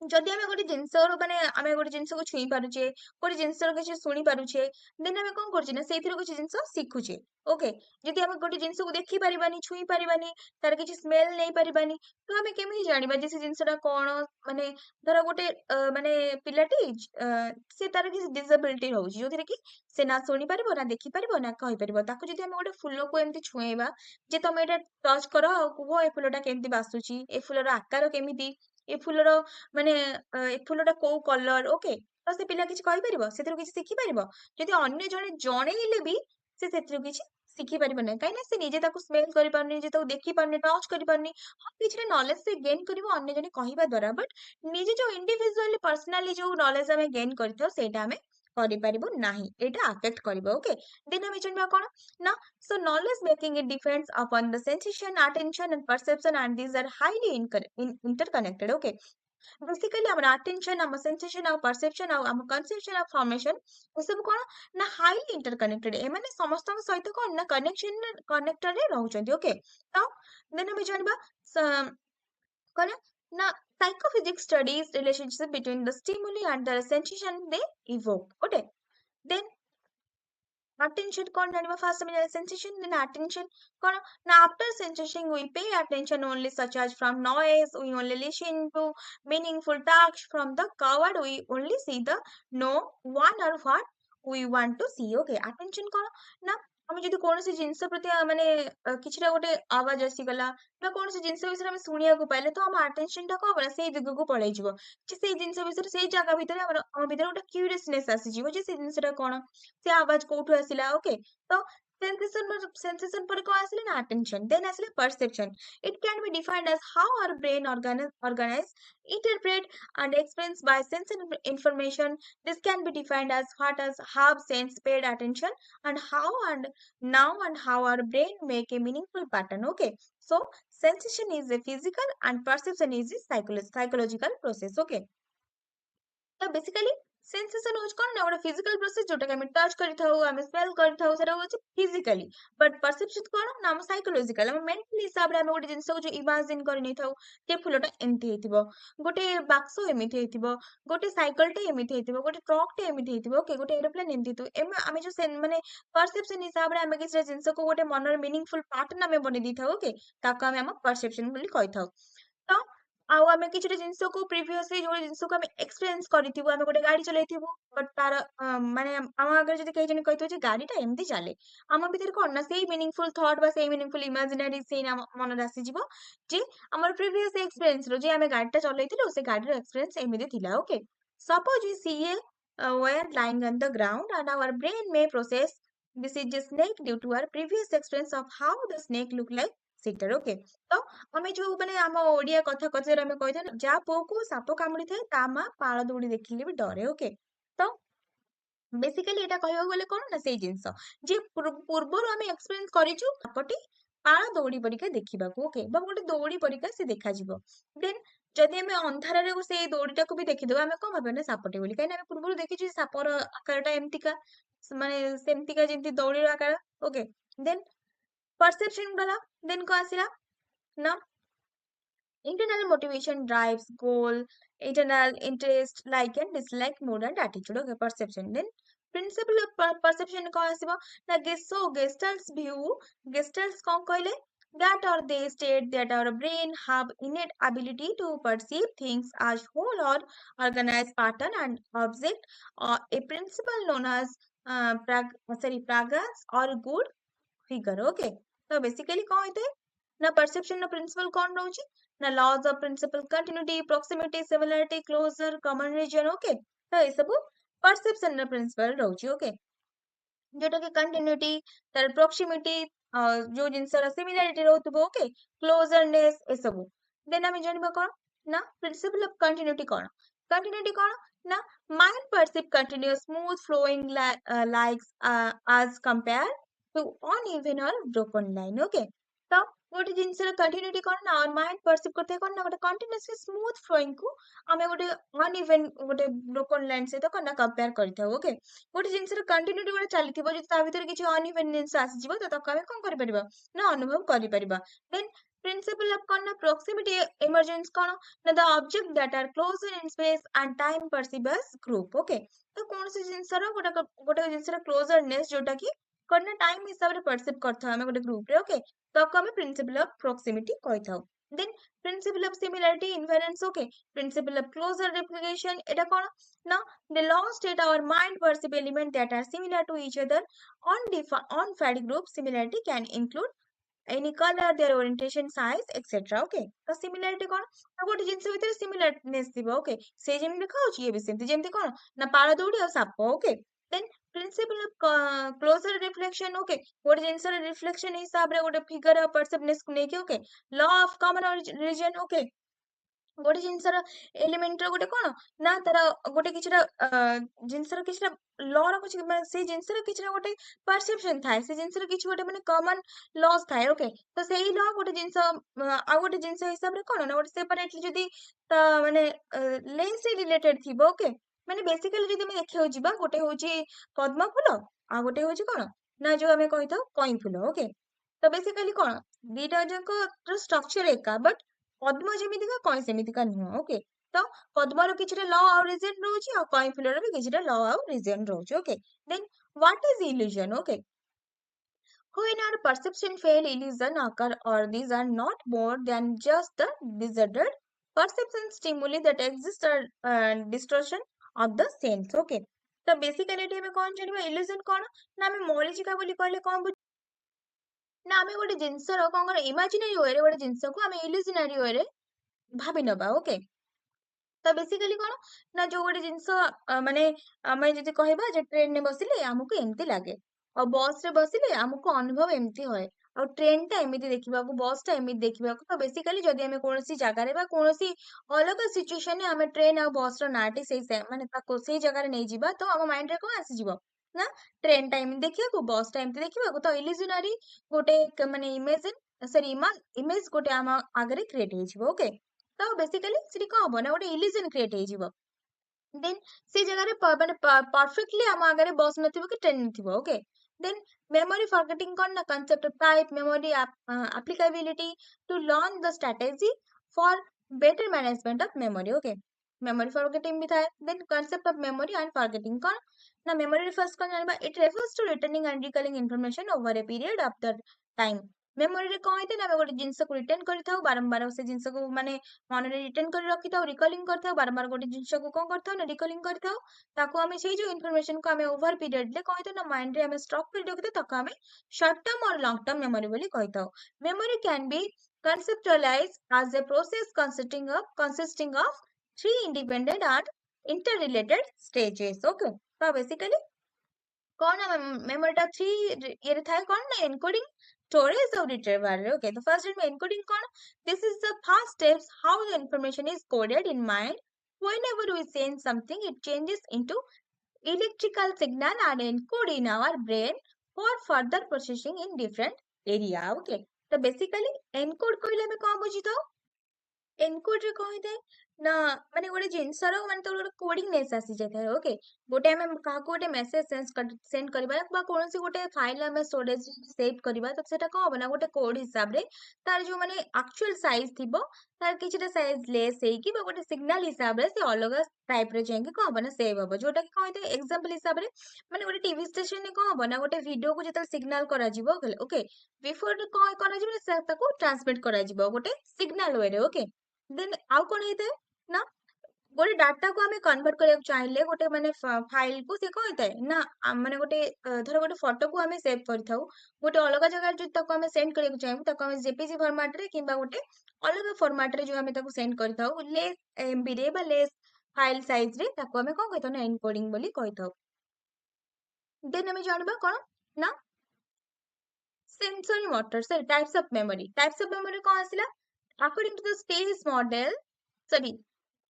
जदि आमे गोटे जिनसर माने आमे गोटे जिनस को छुई पारुछे गोटे जिनसर किछि सुनी पारुछे देन आमे कोन करछे ना सेथिरो किछि जिनस सिखुछे ओके जदि आमे गोटे जिनस को देखि परिबानी छुई परिबानी तार किछि स्मेल नै परिबानी तो आमे केमिति जानिबा जे से जिनसटा कोन माने धर गोटे माने पिलाटी से तार किछि डिसेबिलिटी रहउछि जोथिरे कि से ना सुनी पारिबो ना देखि पारिबो ना कहि पारिबो ताको जदि आमे गोटे फुलो को एमति छुएबा जे तमे एटा टच करो आ कुहो ए फुलोटा केमति बासुछि ए फुलोर आकार केमिति ए फुलोर ମାନେ ଏ ଫୁଲଟା କୋଉ କଲର ଓକେ ତ ସେ ପିଲା କିଛି କହିପାରିବ ସେଥିରୁ କିଛି ଶିଖିପାରିବ ଯଦି ଅନ୍ୟ ଜଣେ ଜଣେଇଲେ ବି ସେ ସେଥିରୁ କିଛି ଶିଖିପାରିବ ନାହିଁ କାହିଁକି ନା ସେ ନିଜେ ତାକୁ ସ୍ମେଲ କରିପାରୁନି ନିଜେ ତାକୁ ଦେଖିପାରୁନି ଟଚ୍ କରିପାରୁନି ହଁ କିଛିଟା ନଲେଜ ସେ ଗେନ୍ କରିବ ଅନ୍ୟ ଜଣେ କହିବା ଦ୍ଵାରା ବଟ୍ ନିଜେ ଯୋଉ ଇଣ୍ଡିଭିଜୁଆଲି ପର୍ସନାଲି ଯୋଉ ନଲେଜ ଆମେ ଗେନ୍ କରିଥାଉ ସେଇଟା ଆମେ କରିପାରିବୁ ନାହିଁ ଏଇଟା ଆଫେକ୍ଟ କରିବ ଓକେ ଦେନ୍ ଆମେ ଜାଣିବା କଣ ନା so knowledge making it depends upon the sensation attention and perception and these are highly interconnected okay basically आम अटेंशन आम सेंसेशन आ परसेप्शन आम कनसेप्शन आ फॉर्मेशन ये सब कौन ना हाईली इंटरकनेक्टेड ए माने समस्त सहित कौन ना कनेक्शन कनेक्टेड रे रहउचंती ओके तो देन हम जानबा कौन ना psychophysics studies relationship between the stimuli and the sensation they evoke okay then attention कौन जानिबा first में sensation then attention कौन now after sensation we pay attention only such as from noise we only listen to meaningful talks from the coward we only see the no one or what we want to see okay attention कौन ना ଆମେ ଯଦି କୌଣସି ଜିନିଷ ପ୍ରତି ମାନେ କିଛିଟା ଗୋଟେ ଆୱାଜ ଆସିଗଲା ନା କୌଣସି ଜିନିଷ ବିଷୟରେ ଆମେ ଶୁଣିବାକୁ ପାଇଲେ ତ ଆମ ଆଟେନସନ ଟା କଣ ହବ ନା ସେଇ ଦିଗକୁ ପଳେଇଯିବ ଯେ ସେଇ ଜିନିଷ ବିଷୟରେ ସେଇ ଜାଗା ଭିତରେ ଆମର ଆମ ଭିତରେ ଗୋଟେ କ୍ୟୁରିୟସନେସ୍ ଆସିଯିବ ଯେ ସେ ଜିନିଷଟା କଣ ସେ ଆୱାଜ କୋଉଠୁ ଆସିଲା ଓକେ ତ sensation ପରେ କଣ ଆସିଲା ନା attention then ଆସିଲା perception it can be defined as how our brain organize interpret and experience by sense information this can be defined as what as have sense paid attention and now and how our brain make a meaningful pattern okay so sensation is a physical and perception is a psychological process okay तो basically sensation होच कोन ना गोटे physical process जोटा कि हम touch करिथाउ हम smell करिथाउ सेटा होच फिजिकली बट परसेप्शन कोन ना हम साइकोलॉजिकल हम मेंटली हिसाब रे हम गोटे जिंस को जो इमेजिन करि नै थाउ जे फुलटा एमथि हेतिबो गोटे बाक्सो एमिथि हेतिबो गोटे साइकिल टे एमिथि हेतिबो गोटे ट्रक टे एमिथि हेतिबो ओके गोटे एरोप्लेन एमिथि हेतिबो एमे हम जो माने परसेप्शन हिसाब रे हम किछ जिंस को गोटे मनर मीनिंगफुल पैटर्न हम बने दी थाउ ओके ताको हम परसेप्शन बोली कहि थाउ तो आउ आमे किछटा जिंस को प्रीवियसली जो जिंस को हम एक्सपीरियंस करिथिबो आमे गोटे गाड़ी चलैथिबो बट तार माने हम अगर जदि कहि जने कहितो जे गाड़ीटा एमती चले हम भीतर कोन ना सेही मीनिंगफुल थॉट बा सेही मीनिंगफुल इमेजिनरी सीन हम मन रासी जीवो जे हमर प्रीवियस एक्सपीरियंस रो जे आमे गाड़ीटा चलैथिलो से गाड़ीर एक्सपीरियंस एमिति थिला okay suppose we see a wire lying on the ground and our brain may process this is a snake due to our previous experience of how the snake look like sitter okay ତ ଆମେ ଯୋଉ ମାନେ ଆମ ଓଡିଆ କଥା କଥାରେ ଆମେ କହିଥାଉ ନା ଯାହା ପୁଅକୁ ସାପ କାମୁଡିଥାଏ ତା ମା ପାଳ ଦୌଡି ଦେଖିଲେ ବି ଡରେ ଓକେ ତ ବେସିକାଲି ଏଇଟା କହିବାକୁ ଗଲେ କଣ ନା ସେଇ ଜିନିଷ ଯେ ପୂର୍ବରୁ ଆମେ ଏକ୍ସପିରିଏନ୍ସ କରିଛୁ ସାପଟି ପାଳ ଦୌଡି ପରିକା ଦେଖିବାକୁ ଓକେ ବା ଗୋଟେ ଦୌଡି ପରିକା ସେ ଦେଖାଯିବ ଦେନ୍ ଯଦି ଆମେ ଅନ୍ଧାରରେ ସେଇ ଦୌଡିଟାକୁ ବି ଦେଖିଦବା ଆମେ କଣ ଭାବିବା ନା ସାପଟେ ବୋଲି କାହିଁକି ଆମେ ପୂର୍ବରୁ ଦେଖିଛୁ ସାପର ଆକାରଟା ଏମିତିକା ମାନେ ସେମିତିକା ଯେମିତି ଦୌଡିର ଆକାର ଓକେ ଦେନ୍ ପରସେପସନ ଗଲା ଦେନ୍ କଣ ଆସିଲା ନା internal motivation drives goal, internal interest, like and dislike, mood and attitude. Okay, perception. Then principle of perception कौन आसिबो ना so Gestalt's view, Gestalt's कौन कहले that are they state that our brain have innate ability to perceive things as whole or organized pattern and object a principle known as pragas or good figure. Okay, so basically कौन होते ना perception ना principle कौन रहउची ना laws of principal continuity, proximity, similarity, closer, common region, okay? तो ये सब perception ର principle ରହୁଛି, okay? जोटा कि कंटिन्यूटी तार प्रोक्सिमिटी जो जिनसर सिमिलरिटी रहउतबो ओके क्लोजरनेस ए सब देन हम जानबा कोन ना प्रिंसिपल ऑफ कंटिन्यूटी कोन ना mind perceive continuous smooth flowing lines as compared to uneven or broken line okay तो गोटे जिनसर कंटिन्यूटी कोन ना और माइंड परसीव करथे कोन ना गोटे कंटीन्यूअसली स्मूथ फ्लोइंग को हमें गोटे अनइवन गोटे ब्रोकन लाइन से तो कना कंपेयर करथाउ ओके गोटे जिनसर कंटिन्यूटी गोटे चलीथिबो जदि ता भितर किछि अनइवन जिनस आसीजिवो तो ताको आमे कोन करि परिबा ना अनुभव करि परिबा देन प्रिंसिपल ऑफ कोन ना प्रोक्सिमिटी इमर्जेंस कोन ना the object that are closer in space and time perceive as group okay तो कोन से जिनसर गोटे गोटे जिनसर क्लोजरनेस जोटा कि कोन ना टाइम हिसाब रे परसीव करथाउ आमे गोटे ग्रुप रे ओके ताको आमे प्रिंसिपल ऑफ प्रोक्सिमिटी कहिथाउ then principle of similarity inference okay principle of closure replication एटा कोन ना the law state our mind perceive elements that are similar to each other on Fadi group. Similarity can include any color, their orientation, size, etc. Okay. तो similarity कौन? ना गोटे जिनस भितर similarness थिबो okay से जेम देखा होची ये भी सेमती जेमती कोन ना पारा दौड़ी और साप okay then principle of closure reflection okay गोटे जिनस रिफ्लेक्शन हिसाब रे गोटे फिगर ऑफ परसेप्टनेस को नेकी okay law of common reason okay गोटे जिनसर एलिमेंट रो गोटे कोन ना तार गोटे किछरा जिनसर किछरा लॉ रो कुछ माने से जिनसर किछरा गोटे परसेप्शन थाए से जिनसर किछ गोटे माने कॉमन लॉस थाए ओके तो सेही लॉ गोटे जिनस आ गोटे जिनस हिसाब रे कोन ना गोटे सेपरेटली जदी त माने लेंस से रिलेटेड थिबो ओके माने बेसिकली जदी मैं देखियो जिबा गोटे होची पद्म फूल आ गोटे होची कोन ना जो हमें कहितो कई फूल ओके तो बेसिकली कोन दीटा जको स्ट्रक्चर एका बट पद्म जेमितिका कई सेमितिका नुह ओके तो पद्मर किछटा लॉ और रीजन रहउची और कई फूलर भी किछटा लॉ और रीजन रहउची okay then what is illusion okay when our perception fail illusion occur or these are not more than just the disordered perception stimuli that exist or distortion of the sense okay तो basically eighty में कौन जानिबा illusion कोन ना हमें मौलिका बोली कहले कोन ना हमें गोटे जिनसर कोन कर इमेजिनरी वे रे गोटे जिनस को हमें इल्यूजनरी वे रे भाबी नबा ओके तो बेसिकली कोन ना जो गोटे जिनस माने आमे जदि कहबा जे ट्रेन ने बसिले हमकु एमती लागे और बस रे बसिले हमकु अनुभव एमती होय और ट्रेन टा एमिति देखिबा को बस टा एमिति देखिबा को तो बेसिकली जदि हमें कोनोसी जगह रे बा कोनोसी अलग सिचुएशन ने हमें ट्रेन और बस रो नाटी सेही से माने ताको सेही जगह रे नै जिबा तो हम माइंड रे को आसी जिवो ना ट्रेन टाइम देखिया को बस टाइम देखिबा को तो इल्यूजनरी गोटे माने इमेजिन सॉरी इमेज गोटे हम आगरे क्रिएट हे जिवो ओके तो बेसिकली सेठी को हबो ना गोटे इल्यूजन क्रिएट हे जिवो देन से जगह रे माने परफेक्टली हम आगरे बस नथिबो कि ट्रेन नथिबो ओके देन memory forgetting कौन ना concept of type memory applicability to learn the strategy for better management of memory okay memory forgetting भी था then concept of memory and forgetting कौन ना memory refers कौन जानबा it refers to returning and recalling information over a period of the time memory रे कौन होते ना ଆମେ ଗୋଟେ ଜିନିଷକୁ ରିଟର୍ନ କରିଥାଉ ବାରମ୍ବାର ସେ ଜିନିଷକୁ ମାନେ ମନରେ ରିଟର୍ନ କରି ରଖିଥାଉ ରିକଲିଂ କରିଥାଉ ବାରମ୍ବାର ଗୋଟେ ଜିନିଷକୁ କଣ କରିଥାଉ ନା ରିକଲିଂ କରିଥାଉ ତାକୁ ଆମେ ସେଇ ଯୋଉ ଇନଫର୍ମେସନ କୁ ଆମେ ଓଭର ପିରିୟଡ ରେ କହିଥାଉ ନା ମାଇଣ୍ଡ ରେ ଆମେ ଷ୍ଟକ୍ କରି ରଖିଥାଉ ତାକୁ ଆମେ short term or long term memory ବୋଲି କହିଥାଉ memory can be conceptualized as a process consisting of three independent and interrelated stages okay तो बेसिकली कौन है मेमोरी टा थ्री ये था कौन ना एनकोडिंग स्टोरेज और रिट्रीवल ओके तो फर्स्ट में एनकोडिंग कौन this is the first steps how the information is coded in mind whenever we send something it changes into electrical signal and encode in our brain for further processing in different area okay तो basically encode कहले में कौन बुझी तो encode रे कहि दे ना माने गोटे जिनसर माने तो गोटे कोडिंगनेस आसी जाय ओके गोटे हम काहा को गोटे मेसेज सेंड करबा बा कोनोसी गोटे फाइल हम स्टोरेज सेव करबा तो सेटा को बना गोटे कोड हिसाब रे तार जो माने एक्चुअल साइज थिबो तार किछटा साइज लेस हे कि बा गोटे सिग्नल हिसाब रे से अलग टाइप रे जाय कि को बना सेव हबो जोटा कि कहते एग्जांपल हिसाब रे माने गोटे टीवी स्टेशन ने को बना गोटे वीडियो को जेतल सिग्नल करा जिवो ओके बिफोर को करा जिवो से ताको ट्रांसमिट करा जिवो गोटे सिग्नल वे रे ओके देन आउ कोन हेते ना गोटे डाटा को आम कन्वर्ट करने चाहिए गोटे माने फाइल को से कौन है ना माने गोटे धर गोटे फोटो को आम सेव कर गोटे अलग जगह जो आम सेंड करने चाहिए आम जेपीजी फॉर्मेट रे कि गोटे अलग फॉर्मेट रे जो आम सेंड कर लेस एमबी रे बा लेस फाइल साइज रे ताको आम कौन कही ना एनकोडिंग बोली कही देन आम जानबा कौन ना sensory motor sorry types of memory कौन आसिला according to the stage model sorry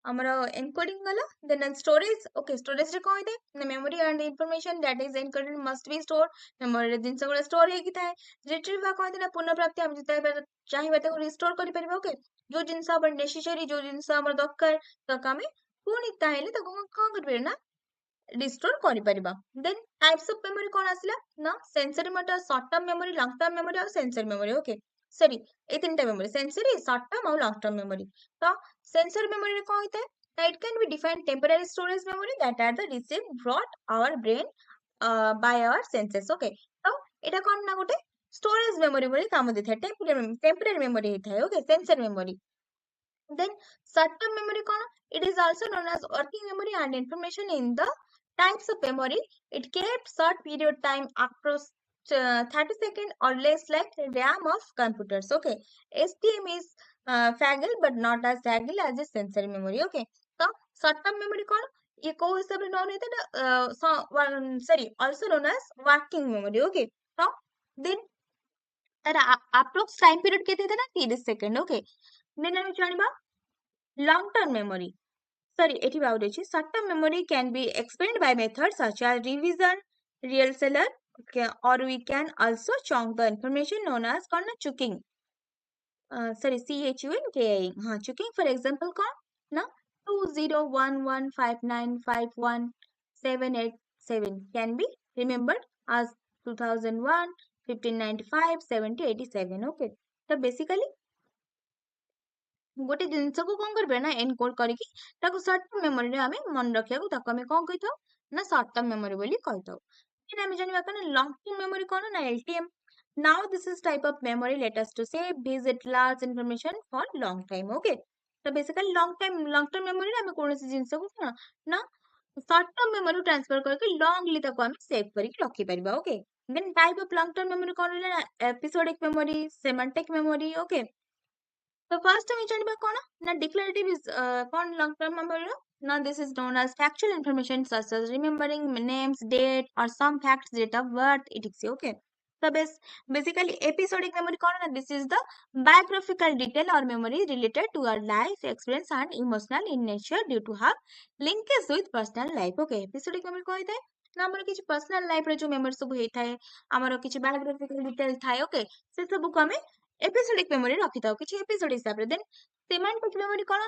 हमारा encoding वाला then storage okay storage रे कौन है memory and information that is encoded must be stored memory रे जिनसे गुड़ा store ହେଇକି ଥାଏ retrieve ବା कौन है ना पुनर्प्राप्ति हम जितना चाहिए ताको restore କରି परिबा okay जो जिनसा अपन necessary जो जिनसा हमर दरकार ताको हमें पुणी ताहेले ताको कौन कर ना रिस्टोर करिपरिबा देन टाइप्स ऑफ मेमोरी कौन आसिला ना sensory motor short term memory long term memory और सेंसरी मेमोरी ओके सॉरी ए तीनटा मेमोरी सेंसरी शॉर्ट टर्म और लॉन्ग टर्म मेमोरी तो सेंसरी मेमोरी रे कौन होता है it can be defined temporary storage memory that are the receive brought our brain by our senses okay तो एटा कौन ना गोटे स्टोरेज मेमोरी बोली काम देथाय टेम्पररी मेमोरी हेथाय okay sensory memory then short-term memory कौन? It is also known as working memory and information in the types of memory. It kept short period time across 30 seconds or less like RAM of computers. Okay. STM is fragile but not as fragile as the sensory memory. Okay. तो short-term memory कौन? ये को हिसाब से known है sorry also known as working memory. Okay. तो then तार approx time period केते थे ना 30 सेकंड. Okay. Then ଆମେ ଜାଣିବା long term memory sorry ଏଠି ବାଉରି ଅଛି short term memory can be explained by methods such as revision real seller okay, or we can also chunk the information known as कौन ना chunking sorry chunking हाँ chunking for example कौन ना 20115951 787 can be remembered as 2001 1595 70 87 okay तो basically गोटे जिनस को कौन करबे ना एनकोड करिकी ताको शॉर्ट टर्म मेमोरी रे हमें मन रखिया को ताको हमें कौन कहिथाउ ना शॉर्ट टर्म मेमोरी बोली कहिथाउ फिर हमें जानबा कने लॉन्ग टर्म मेमोरी कौन ना LTM now this is type of memory let us to say visit large information for long time okay तो बेसिकली लॉन्ग टर्म मेमोरी रे हमें कोनोसी जिनस को कौन ना शॉर्ट टर्म मेमोरी ट्रांसफर करके लॉन्गली ताको हमें सेव करके रखी परिबा okay then type of long term memory कौन रहला episodic memory semantic memory okay so first we जानबा कोन ना declarative is cone long term memory row now this is known as factual information such as remembering names date or some facts date of birth etc okay so basically episodic memory कोन ना this is the biographical detail or memory related to our life experience and emotional in nature due to have linkage with personal life okay episodic memory कोइ थाए ना हमर किछि personal life रे जो memory सब होई थाए हमर किछि बायोग्राफिकल डिटेल थाए ओके से सब को हमें episodic memory रखिथाउ किछि episode हिसाब रे then semantic memory cone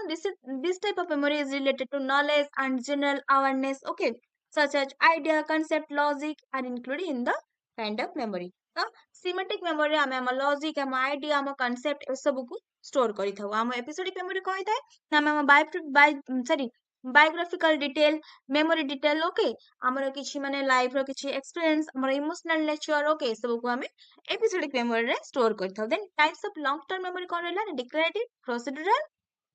this type of memory is related to knowledge and general awareness okay such as idea concept logic are included in the kind of memory तो semantic memory ଆମେ ଆମ logic ଆମ idea ଆମ concept ଏ सब को store କରିथाउ ଆମ episodic memory कहि थाए ना ଆମେ ଆମ sorry biographical detail memory detail okay ଆମର କିଛି ମାନେ ଲାଇଫ ର କିଛି experience ଆମର emotional nature okay ସବୁ को ଆମେ episodic memory रे store କରିଥାଉ then types of long term memory कौन रहला declarative procedural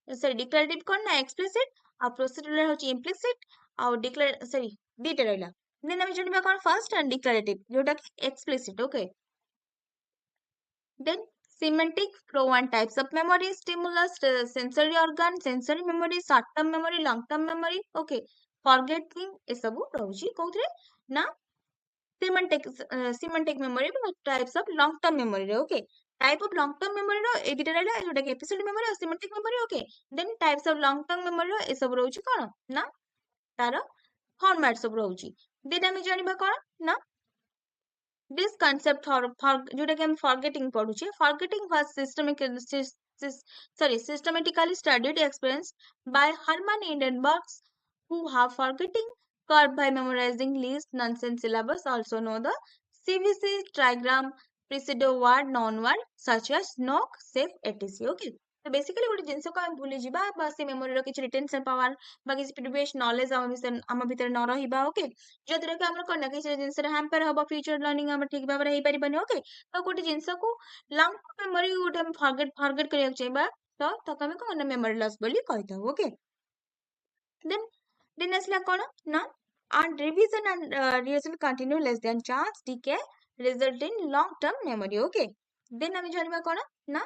sorry declarative कौन ना explicit ଆଉ procedural होची implicit ଆଉ declare sorry दीटे रहला then ଆମେ ଜାଣିବା କଣ first and declarative जोटा कि explicit okay then semantic pro one types of memory stimulus sensory organ sensory memory short term memory long term memory okay forgetting ଏ ସବୁ ରହୁଛି କୋଉଥିରେ ନା semantic memory types of long term memory okay type of long term memory रो ए दिटा रहला जोटा कि episode memory और semantic memory okay then types of long term memory रो ए सब रहउची कोन ना तार फॉर्मेट सब रहउची then ଆମେ ଜାଣିବା कोन ना this concept for जोटा कि हम forgetting पढुचे forgetting was systematically studied experience by Herman Hindenburg who have forgetting curve by memorizing least nonsense syllabus also know the CVC trigram pseudo word non word such as knock safe etc okay तो basically गोटे जिनस को हम भूली जिबा बा से memory रो किछि retention power बा किछि प्रिवियस नॉलेज हम भीतर न रहिबा ओके जदि कि हमर कोन किछि जिनस रे हैम्पर हबो फ्यूचर लर्निंग हम ठीक भाबरे हेइ परिबनी ओके तो गोटे जिनस को लॉन्ग मेमोरी गोटे हम फॉरगेट करिया चाहिबा तो तक हम कोन मेमोरी लॉस बोली कहता ओके Then ଆସିଲା କ'ଣ ନା and revision and rehearsal continue less than chance decay result in long term memory. Okay. Then ଆମେ ଜାଣିବା କ'ଣ ନା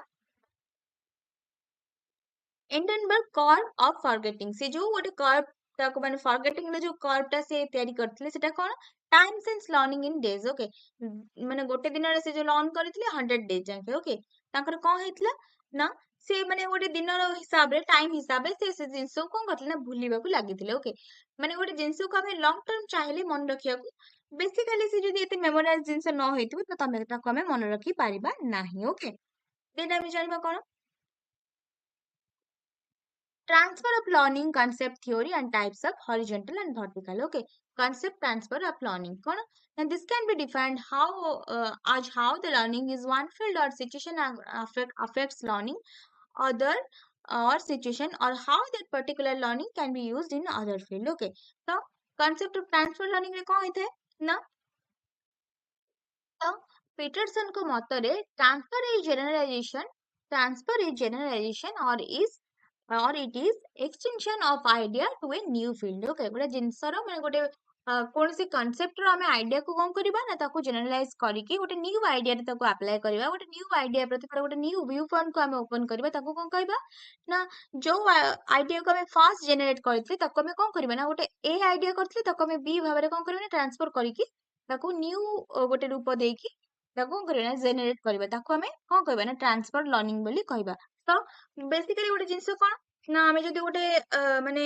Hindenburg curve of forgetting ସେ ଯୋଉ ଗୋଟେ curve ତାକୁ ମାନେ forgetting ର ଯୋଉ curve ଟା ସେ ତିଆରି କରିଥିଲେ ସେଟା କ'ଣ time since learning in days. Okay. ମାନେ ଗୋଟେ ଦିନରେ ସେ ଯୋଉ learn କରିଥିଲେ 100 days ଯାକେ. Okay. ତାଙ୍କର କ'ଣ ହେଇଥିଲା ନା ସେ ମାନେ ଗୋଟେ ଦିନର ହିସାବରେ ଟାଇମ ହିସାବରେ ସେ ଜିନିଷକୁ କ'ଣ କରିଥିଲେ ନା ଭୁଲିବାକୁ ଲାଗିଥିଲେ. ଓକେ ମାନେ ଗୋଟେ ଜିନିଷକୁ ଆମେ ଲଙ୍ଗ ଟର୍ମ ଚାହିଁଲେ ମନେ ରଖିବାକୁ ବେସିକାଲି ସେ ଯଦି ଏତେ ମେମୋରାଇଜ ଜିନିଷ ନ ହେଇଥିବ ତ ତମେ ତାକୁ ଆମେ ମନେ ରଖି ପାରିବା ନାହିଁ. ଓକେ ଦେନ୍ ଆମେ ଜାଣିବା କ'ଣ transfer of learning concept theory and types of horizontal and vertical. Okay concept transfer of learning କ'ଣ and this can be defined as how the learning is one field or situation affects learning other or situation or how that particular learning can be used in other field. Okay so concept of transfer learning रे କ'ଣ ହେଇଥାଏ ନା ତ ପିଟରସନଙ୍କ ମତରେ transfer is generalization or it is extension of idea to a new field. Okay ଗୋଟେ ଜିନିଷର ମାନେ ଗୋଟେ କୌଣସି କନସେପ୍ଟର ଆମେ ଆଇଡିଆକୁ କ'ଣ କରିବା ନା ତାକୁ ଜେନେରାଲାଇଜ କରିକି ଗୋଟେ ନ୍ୟୁ ଆଇଡିଆରେ ତାକୁ ଆପ୍ଲାଏ କରିବା ଗୋଟେ ନ୍ୟୁ ଆଇଡିଆ ପ୍ରତି ଗୋଟେ ନ୍ୟୁ ଭ୍ୟୁ ପଏଣ୍ଟକୁ ଆମେ ଓପନ କରିବା ତାକୁ କ'ଣ କହିବା ନା ଯୋଉ ଆଇଡିଆକୁ ଆମେ ଫାର୍ଷ୍ଟ ଜେନେରେଟ କରିଥିଲେ ତାକୁ ଆମେ କ'ଣ କରିବା ନା ଗୋଟେ ଏ ଆଇଡିଆ କରିଥିଲେ ତାକୁ ଆମେ ବି ଭାବରେ କ'ଣ କରିବା ନା ଟ୍ରାନ୍ସଫର କରିକି ତାକୁ ନ୍ୟୁ ଗୋଟେ ରୂପ ଦେଇକି ତାକୁ କ'ଣ କରିବା ନା ଜେନେରେଟ କରିବା ତାକୁ ଆମେ କ'ଣ କହିବା ନା ଟ୍ରାନ୍ସଫର ଲର୍ଣ୍ଣିଂ ବୋଲି କହିବା ତ ବେସିକାଲି ଗୋଟେ ଜିନିଷ କ'ଣ ନା ଆମେ ଯଦି ଗୋଟେ ମାନେ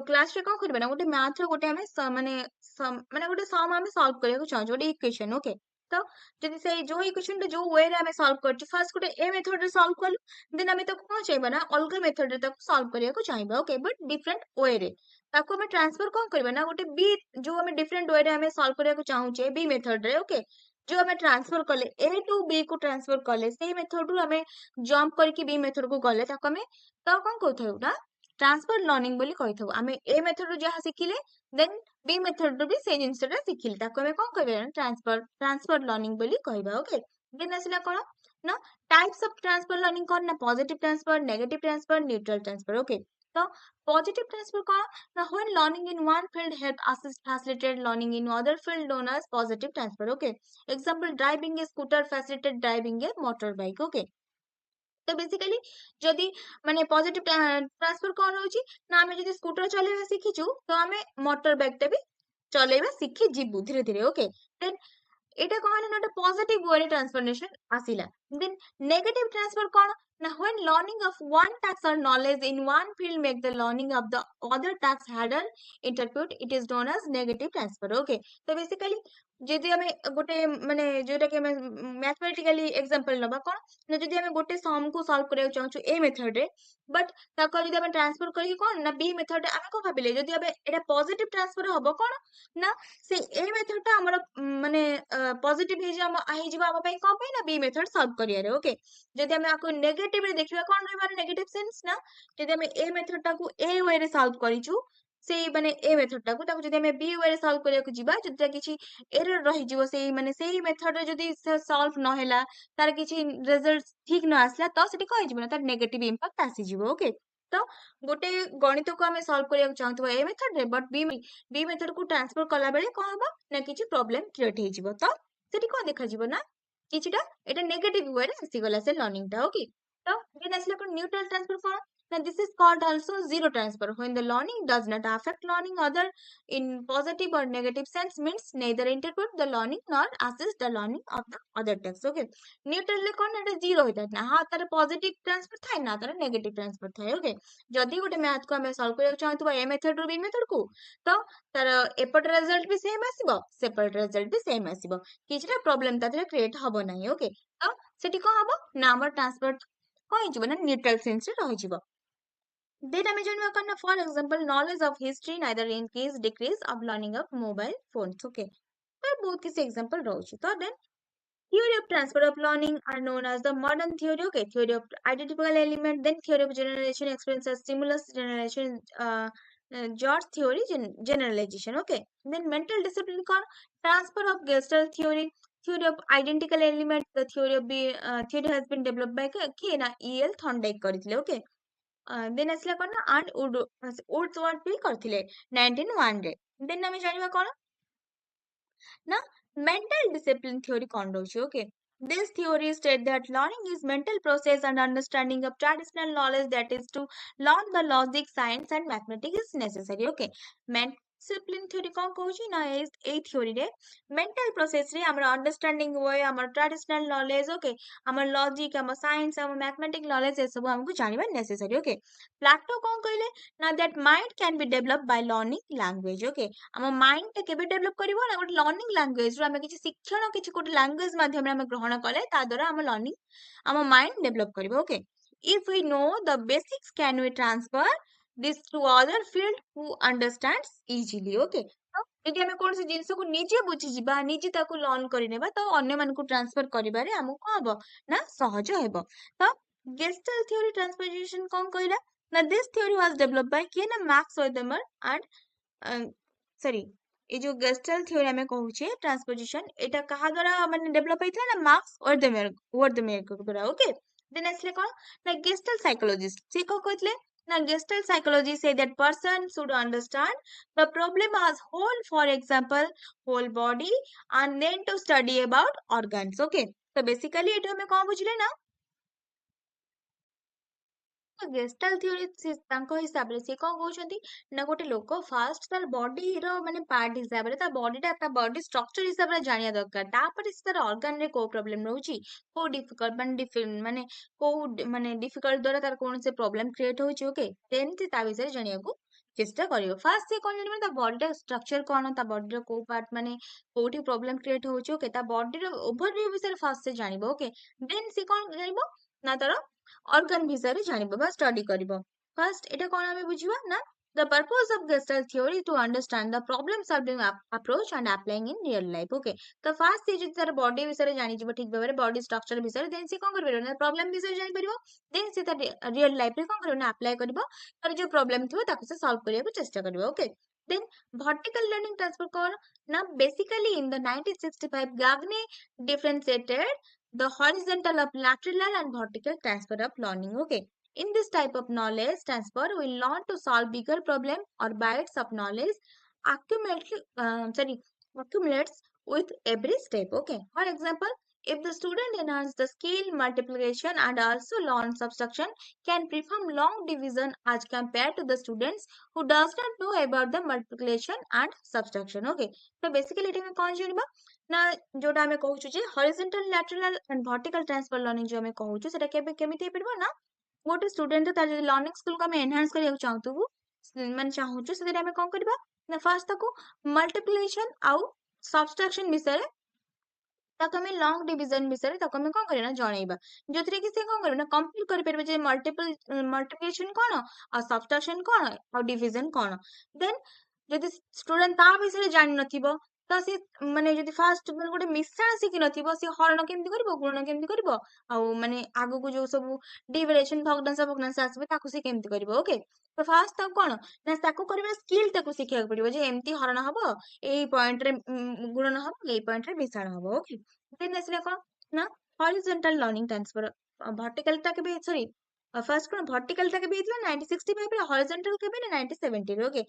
କ୍ଲାସରେ କ'ଣ କରିବା ନା ଗୋଟେ ମ୍ୟାଥର ଗୋଟେ ଆମେ ମାନେ ଗୋଟେ ସମ୍ ଆମେ ସଲ୍ଭ କରିବାକୁ ଚାହୁଁଛୁ ଗୋଟେ ଇକ୍ୱେସନ ଓକେ ତ ଯଦି ସେଇ ଯୋଉ ଇକ୍ୱେସନଟା ଯୋଉ ୱେରେ ଆମେ ସଲ୍ଭ କରୁଛୁ ଫାର୍ଷ୍ଟ ଗୋଟେ ଏ ମେଥଡରେ ସଲ୍ଭ କଲୁ ଦେନ୍ ଆମେ ତାକୁ କ'ଣ ଚାହିଁବା ନା ଅଲଗା ମେଥଡରେ ତାକୁ ସଲ୍ଭ କରିବାକୁ ଚାହିଁବା ଓକେ ବଟ୍ ଡିଫରେଣ୍ଟ ୱେରେ ତାକୁ ଆମେ ଟ୍ରାନ୍ସଫର କ'ଣ କରିବା ନା ଗୋଟେ ବି ଯୋଉ ଆମେ ଡିଫରେଣ୍ଟ ୱେରେ ଆମେ ସଲ୍ଭ କରିବାକୁ ଚାହୁଁଛେ ବି ମେଥଡରେ ଓକେ ଯୋଉ ଆମେ ଟ୍ରାନ୍ସଫର କଲେ ଏ ଟୁ ବି କୁ ଟ୍ରାନ୍ସଫର କଲେ ସେଇ ମେଥଡରୁ ଆମେ ଜମ୍ପ କରିକି ବି ମେଥଡକୁ ଗଲେ ତାକୁ ଆମେ ତ କ'ଣ କହିଥାଉ ନା ଟ୍ରାନ୍ସଫର ଲର୍ଣ୍ଣିଂ ବୋଲି କହିଥାଉ ଆମେ ଏ ମେଥଡରୁ ଯାହା ଶିଖିଲେ ଦେନ୍ ବି ମେଥଡରୁ ବି ସେଇ ଜିନିଷଟା ଶିଖିଲେ ତାକୁ ଆମେ କ'ଣ କହିବା ନା ଟ୍ରାନ୍ସଫର ଲର୍ଣ୍ଣିଂ ବୋଲି କହିବା ଓକେ ଦେନ୍ ଆସିଲା କ'ଣ ନା ଟାଇପ୍ସ ଅଫ ଟ୍ରାନ୍ସଫର ଲର୍ଣ୍ଣିଂ କ'ଣ ନା positive transfer negative transfer neutral transfer okay ତ positive transfer କ'ଣ ନା when learning in one field help assist facilitated learning in other field known as positive transfer okay example driving a scooter facilitated driving a motorbike okay ତ basically ଯଦି ମାନେ positive transfer କ'ଣ ରହୁଛି ନା ଆମେ ଯଦି ସ୍କୁଟର ଚଲେଇବା ଶିଖିଛୁ ତ ଆମେ ମୋଟର ବାଇକଟା ବି ଚଲେଇବା ଶିଖିଯିବୁ ଧୀରେ ଧୀରେ ଓକେ ଦେନ୍ এটা କ'ଣ ହେଲା ନା ଗୋଟେ ପଜିଟିଭ ୱେରେ ଟ୍ରାନ୍ସଫର୍ମେସନ ଆସିଲା ଦେନ୍ ନେଗେଟିଭ ଟ୍ରାନ୍ସଫର କ'ଣ ନା when learning of one task or knowledge in one field make the learning of the other task harder interpret it is known as negative transfer okay ତ ବେସିକାଲି ଯଦି ଆମେ ଗୋଟେ ମାନେ ଯୋଉଟା କି ଆମେ ମ୍ୟାଥମେଟିକାଲି ଏକ୍ସାମ୍ପଲ ନବା କ'ଣ ନା ଯଦି ଆମେ ଗୋଟେ ସମକୁ ସଲ୍ଭ କରିବାକୁ ଚାହୁଁଛୁ ଏ ମେଥଡରେ ବଟ୍ ତାକୁ ଯଦି ଆମେ ଟ୍ରାନ୍ସଫର କରିକି କ'ଣ ନା ବି ମେଥଡରେ ଆମେ କ'ଣ ଭାବିଲେ ଯଦି ଆମେ ଏଇଟା ପଜିଟିଭ ଟ୍ରାନ୍ସଫର ହବ କ'ଣ ନା ସେ ଏ ମେଥଡଟା ଆମର ମାନେ ପଜିଟିଭ ହେଇଯିବ ଆମ ପାଇଁ କ'ଣ ପାଇଁ ନା ବି ମେଥଡ ସଲ୍ଭ କରିବାରେ ଓକେ ଯଦି ଆମେ ଆକୁ ନେଗେଟିଭରେ ଦେଖିବା କ'ଣ ରହିବାର ନେଗେଟିଭ ସେନ୍ସ ନା ଯଦି ଆମେ ଏ ମେଥଡଟାକୁ ଏ ୱେରେ ସଲ୍ଭ କରିଛୁ ସେଇ ମାନେ ଏ ମେଥଡଟାକୁ ତାକୁ ଯଦି ଆମେ ବି ୱେରେ ସଲ୍ଭ କରିବାକୁ ଯିବା ଯଦି କିଛି ଏରର ରହିଯିବ ସେଇ ମେଥଡରେ ଯଦି ସଲ୍ଭ ନ ହେଲା ତାର କିଛି ରେଜଲ୍ଟ ଠିକ ନ ଆସିଲା ତ ସେଠି କ'ଣ ହେଇଯିବ ନା ତାର ନେଗେଟିଭ ଇମ୍ପାକ୍ଟ ଆସିଯିବ ଓକେ ତ ଗୋଟେ ଗଣିତକୁ ଆମେ ସଲ୍ଭ କରିବାକୁ ଚାହୁଁଥିବା ଏ ମେଥଡରେ ବଟ୍ ବି ମେଥଡକୁ ଟ୍ରାନ୍ସଫର କଲା ବେଳେ କ'ଣ ହବ ନା କିଛି ପ୍ରୋବ୍ଲେମ କ୍ରିଏଟ ହେଇଯିବ ତ ସେଠି କ'ଣ ଦେଖାଯିବ ନା କିଛିଟା ଏଟା ନେଗେଟିଭ ୱେରେ ଆସିଗଲା ସେ ଲର୍ଣ୍ଣିଂଟା ଓକେ ତ ଦେନ୍ ଆସିଲା କ'ଣ ନ୍ୟୁଟ୍ରାଲ ଟ୍ରାନ୍ସଫର କ'ଣ now this is called also zero transfer when the learning does not affect learning other in positive or negative sense means neither interpret the learning nor assist the learning of the other text okay neutral ରେ କ'ଣ ଏଟା zero ହେଇଥାଏ ନା ହଁ ତାର positive transfer ଥାଏ ନା ତାର ନେଗେଟିଭ ଟ୍ରାନ୍ସଫର ଥାଏ ଓକେ ଯଦି ଗୋଟେ ମ୍ୟାଥକୁ ଆମେ ସଲ୍ଭ କରିବାକୁ ଚାହୁଁଥିବା ଏ ମେଥଡରୁ ବି ମେଥଡକୁ ତ ତାର ଏପଟ ରେଜଲ୍ଟ ବି ସେମ୍ ଆସିବ ସେପଟ ରେଜଲ୍ଟ ବି ସେମ୍ ଆସିବ କିଛିଟା ପ୍ରୋବ୍ଲେମ ତା ଦେହରେ କ୍ରିଏଟ ହବ ନାହିଁ ଓକେ ତ ସେଠି କ'ଣ ହବ ନା ଆମର ଟ୍ରାନ୍ସଫର କ'ଣ ହେଇଯିବ ନା ନ୍ୟୁଟ୍ରାଲ ସେନ୍ସରେ ରହିଯିବ then ଆମେ ଜାଣିବା କ'ଣ ନା for example knowledge of history neither increase decrease of learning of mobile phones okay ତ ବହୁତ କିଛି example ରହୁଛି ତ then theory of transfer of learning are known as the modern theory okay theory of identifiable element then theory of generalization experience as stimulus generalization George theory generalization okay then mental discipline କ'ଣ transfer of gestalt theory of identical element the theory has been developed by କିଏ ନା E.L. Thorndike କରିଥିଲେ okay ଦେନ୍ ଆସିଲା କଣ ନା and Wood ward ବି କରିଥିଲେ 1901 ରେ। ଦେନ୍ ଆମେ ଜାଣିବା କଣ ନା mental discipline theory କଣ ରହୁଛି okay this theory state that learning is mental process and understanding of traditional knowledge that is to learn the logic science and mathematics is necessary okay mental discipline theory କଣ କହୁଛି ନା ଏଇ theory ରେ mental process ରେ ଆମର understanding ହୁଏ ଆମର traditional knowledge okay ଆମର logic ଆମ science ଆମ mathematics knowledge ଏସବୁ ଆମକୁ ଜାଣିବା necessary okay ପ୍ଲାଟୋ କଣ କହିଲେ ନା that mind can be developed by learning language okay ଆମ ମାଇଣ୍ଡ ଟା କେବେ ଡେଭଲପ କରିବ ନା ଗୋଟେ ଲର୍ଣ୍ଣିଂ ଲାଙ୍ଗୁଏଜ ରୁ ଆମେ କିଛି ଶିକ୍ଷଣ କିଛି ଗୋଟେ ଲାଙ୍ଗୁଏଜ ମାଧ୍ୟମରେ ଆମେ ଗ୍ରହଣ କଲେ ତା ଦ୍ୱାରା ଆମ ଲର୍ଣ୍ଣିଂ ଆମ ମାଇଣ୍ଡ ଡେଭଲପ କରିବ okay if we know the basics can we transfer this to other field who understands easily okay ତ ଯଦି ଆମେ କୌଣସି ଜିନିଷକୁ ନିଜେ ବୁଝିଯିବା ନିଜେ ତାକୁ ଲର୍ନ କରିନେବା ତ ଅନ୍ୟମାନଙ୍କୁ ଟ୍ରାନ୍ସଫର କରିବାରେ ଆମକୁ କଣ ହବ ନା ସହଜ ହେବ ତ ଗେଷ୍ଟାଲ ଥିଓରି ଟ୍ରାନ୍ସପୋଜିସନ କଣ କହିଲା ନା this theory was developed by କିଏ ନା ମାର୍କସ ୱେଦମର and ସରି ଏ ଯୋଉ ଗେଷ୍ଟାଲ ଥିଓରି ଆମେ କହୁଛେ ଟ୍ରାନ୍ସପୋଜିସନ ଏଇଟା କାହା ଦ୍ୱାରା ମାନେ ଡେଭଲପ ହେଇଥିଲା ନା ମାର୍କସ ୱେଦମର ଦ୍ୱାରା ଓକେ ଦେନ୍ ଆସିଲେ କଣ ନା ଗେଷ୍ଟାଲ ସାଇକୋଲୋଜିଷ୍ଟ ସେ କଣ କହିଥିଲେ ନା ଗେଷ୍ଟାଲ psychology say that person should understand the problem as whole for example whole body and then to study about organs okay ତ ବେସିକାଲି ଏଠି ଆମେ କଣ ବୁଝିଲେ ନା ଗେଷ୍ଟାଲ ଥିଓରି ତାଙ୍କ ହିସାବରେ ସେ କଣ କହୁଛନ୍ତି ନା ଗୋଟେ ଲୋକ ଫାର୍ଷ୍ଟ ତାର ବଡିର ମାନେ ପାର୍ଟ ହିସାବରେ ତା ବଡିଟା ତା ବଡି ଷ୍ଟ୍ରକ୍ଚର ହିସାବରେ ଜାଣିବା ଦରକାର ତାପରେ ସେ ତାର ଅର୍ଗାନରେ କୋଉ ପ୍ରୋବ୍ଲେମ ରହୁଛି କୋଉ ଡିଫିକଲ୍ଟ ମାନେ କୋଉ ମାନେ ଡିଫିକଲ୍ଟ ଦ୍ୱାରା ତାର କୌଣସି ପ୍ରୋବ୍ଲେମ କ୍ରିଏଟ ହଉଛି ଓକେ ଦେନ୍ ସେ ତା ବିଷୟରେ ଜାଣିବାକୁ ଚେଷ୍ଟା କରିବ ଫାର୍ଷ୍ଟ ସେ କଣ ଜାଣିବ ତା ବଡିର ଷ୍ଟ୍ରକ୍ଚର କଣ ତା ବଡିର କୋଉ ପାର୍ଟ ମାନେ କୋଉଠି ପ୍ରୋବ୍ଲେମ କ୍ରିଏଟ ହଉଛି ଓକେ ତା ବଡିର ଓଭରଭ୍ୟୁ ବିଷୟରେ ଫାର୍ଷ୍ଟ ସେ ଜାଣିବ ଓକେ ଦେନ୍ ସେ କଣ ଜାଣିବ ନା ତାର organ ବିଷୟରେ ଜାଣିବ ବା ଷ୍ଟଡି କରିବ ଫାର୍ଷ୍ଟ ଏଟା କଣ ଆମେ ବୁଝିବା ନା the purpose of gestalt theory to understand the problem solving approach and applying in real life okay ତ ଫାର୍ଷ୍ଟ ସେ ଯଦି ତାର ବଡି ବିଷୟରେ ଜାଣିଯିବ ଠିକ ଭାବରେ ବଡି ଷ୍ଟ୍ରକ୍ଚର ବିଷୟରେ ଦେନ୍ ସେ କଣ କରିପାରିବ ନା ପ୍ରୋବ୍ଲେମ ବିଷୟରେ ଜାଣିପାରିବ ଦେନ୍ ସେ ତା ରିଅଲ ଲାଇଫ ରେ କଣ କରିବ ନା ଆପ୍ଲାଏ କରିବ ତାର ଯୋଉ ପ୍ରୋବ୍ଲେମ ଥିବ ତାକୁ ସେ ସଲ୍ଭ କରିବାକୁ ଚେଷ୍ଟା କରିବ okay then vertical learning transfer କଣ ନା basically in the 1965 Gagne differentiated the horizontal of lateral and vertical transfer of learning okay in this type of knowledge transfer we learn to solve bigger problem or bytes of knowledge accumulate sorry accumulates with every step okay for example if the student enhance the skill multiplication and also learn subtraction can perform long division as compared to the students who does not know about the multiplication and subtraction okay so basically ଏଠି ଆମେ କଣ ଜାଣିବା ନା ଯୋଉଟା ଆମେ କହୁଛୁ ଯେ horizontal lateral and vertical transfer learning ଯୋଉ ଆମେ କହୁଛୁ ସେଟା କେବେ କେମିତି ହେଇପାରିବ ନା ଗୋଟେ ଷ୍ଟୁଡେଣ୍ଟ ତାର ଯଦି ଲର୍ଣ୍ଣିଂ ସ୍କିଲକୁ ଆମେ ଏନହାନ୍ସ କରିବାକୁ ଚାହୁଁଥିବୁ ମାନେ ଚାହୁଁଛୁ ସେଥିରେ ଆମେ କଣ କରିବା ନା ଫାର୍ଷ୍ଟ ତାକୁ ମଲ୍ଟିପ୍ଲିକେସନ ଆଉ ସବଷ୍ଟ୍ରାକ୍ସନ ବିଷୟରେ ତାକୁ ଆମେ ଲଙ୍ଗ ଡିଭିଜନ ବିଷୟରେ ତାକୁ ଆମେ କଣ କରିବା ନା ଜଣେଇବା ଯୋଉଥିରେ କି ସେ କଣ କରିବ ନା କମ୍ପ୍ଲିଟ କରିପାରିବ ଯେ ମଲ୍ଟିପ୍ଲିକେସନ କଣ ଆଉ ସବଷ୍ଟ୍ରାକ୍ସନ କଣ ଆଉ ଡିଭିଜନ କଣ ଦେନ୍ ଯଦି ଷ୍ଟୁଡେଣ୍ଟ ତା ବିଷୟରେ ଜାଣିନଥିବ ତ ସେ ମାନେ ଯଦି ଫାର୍ଷ୍ଟ ମାନେ ଗୋଟେ ମିଶାଣ ଶିଖିନଥିବ ସେ ହରଣ କେମିତି କରିବ ଗୁଣନ କେମିତି କରିବ ଆଉ ମାନେ ଆଗକୁ ଯୋଉ ସବୁ ଡିଭିଜନ ଭଗ୍ନାଂଶ ଆସିବ ତାକୁ ସେ କେମିତି କରିବ ଓକେ ତ ଫାର୍ଷ୍ଟ ତାକୁ କଣ ନା ତାକୁ କରିବା ସ୍କିଲ ତାକୁ ଶିଖିବାକୁ ପଡିବ ଯେ ଏମିତି ହରଣ ହବ ଏଇ ପଏଣ୍ଟରେ ଗୁଣନ ହବ ଏଇ ପଏଣ୍ଟରେ ମିଶାଣ ହବ ଓକେ ଦେନ୍ ଆସିଲା କଣ ନା ହରିଜୋଣ୍ଟାଲ ଲର୍ନିଂ ଟ୍ରାନ୍ସଫର ଭର୍ଟିକାଲ ଟା କେବେ ସରି ଫାର୍ଷ୍ଟ କଣ ଭର୍ଟିକାଲ ଟା କେବେ ହେଇଥିଲା 1965 ରେ ହରିଜୋଣ୍ଟାଲ କେବେ ନା 1970 ରେ ଓକେ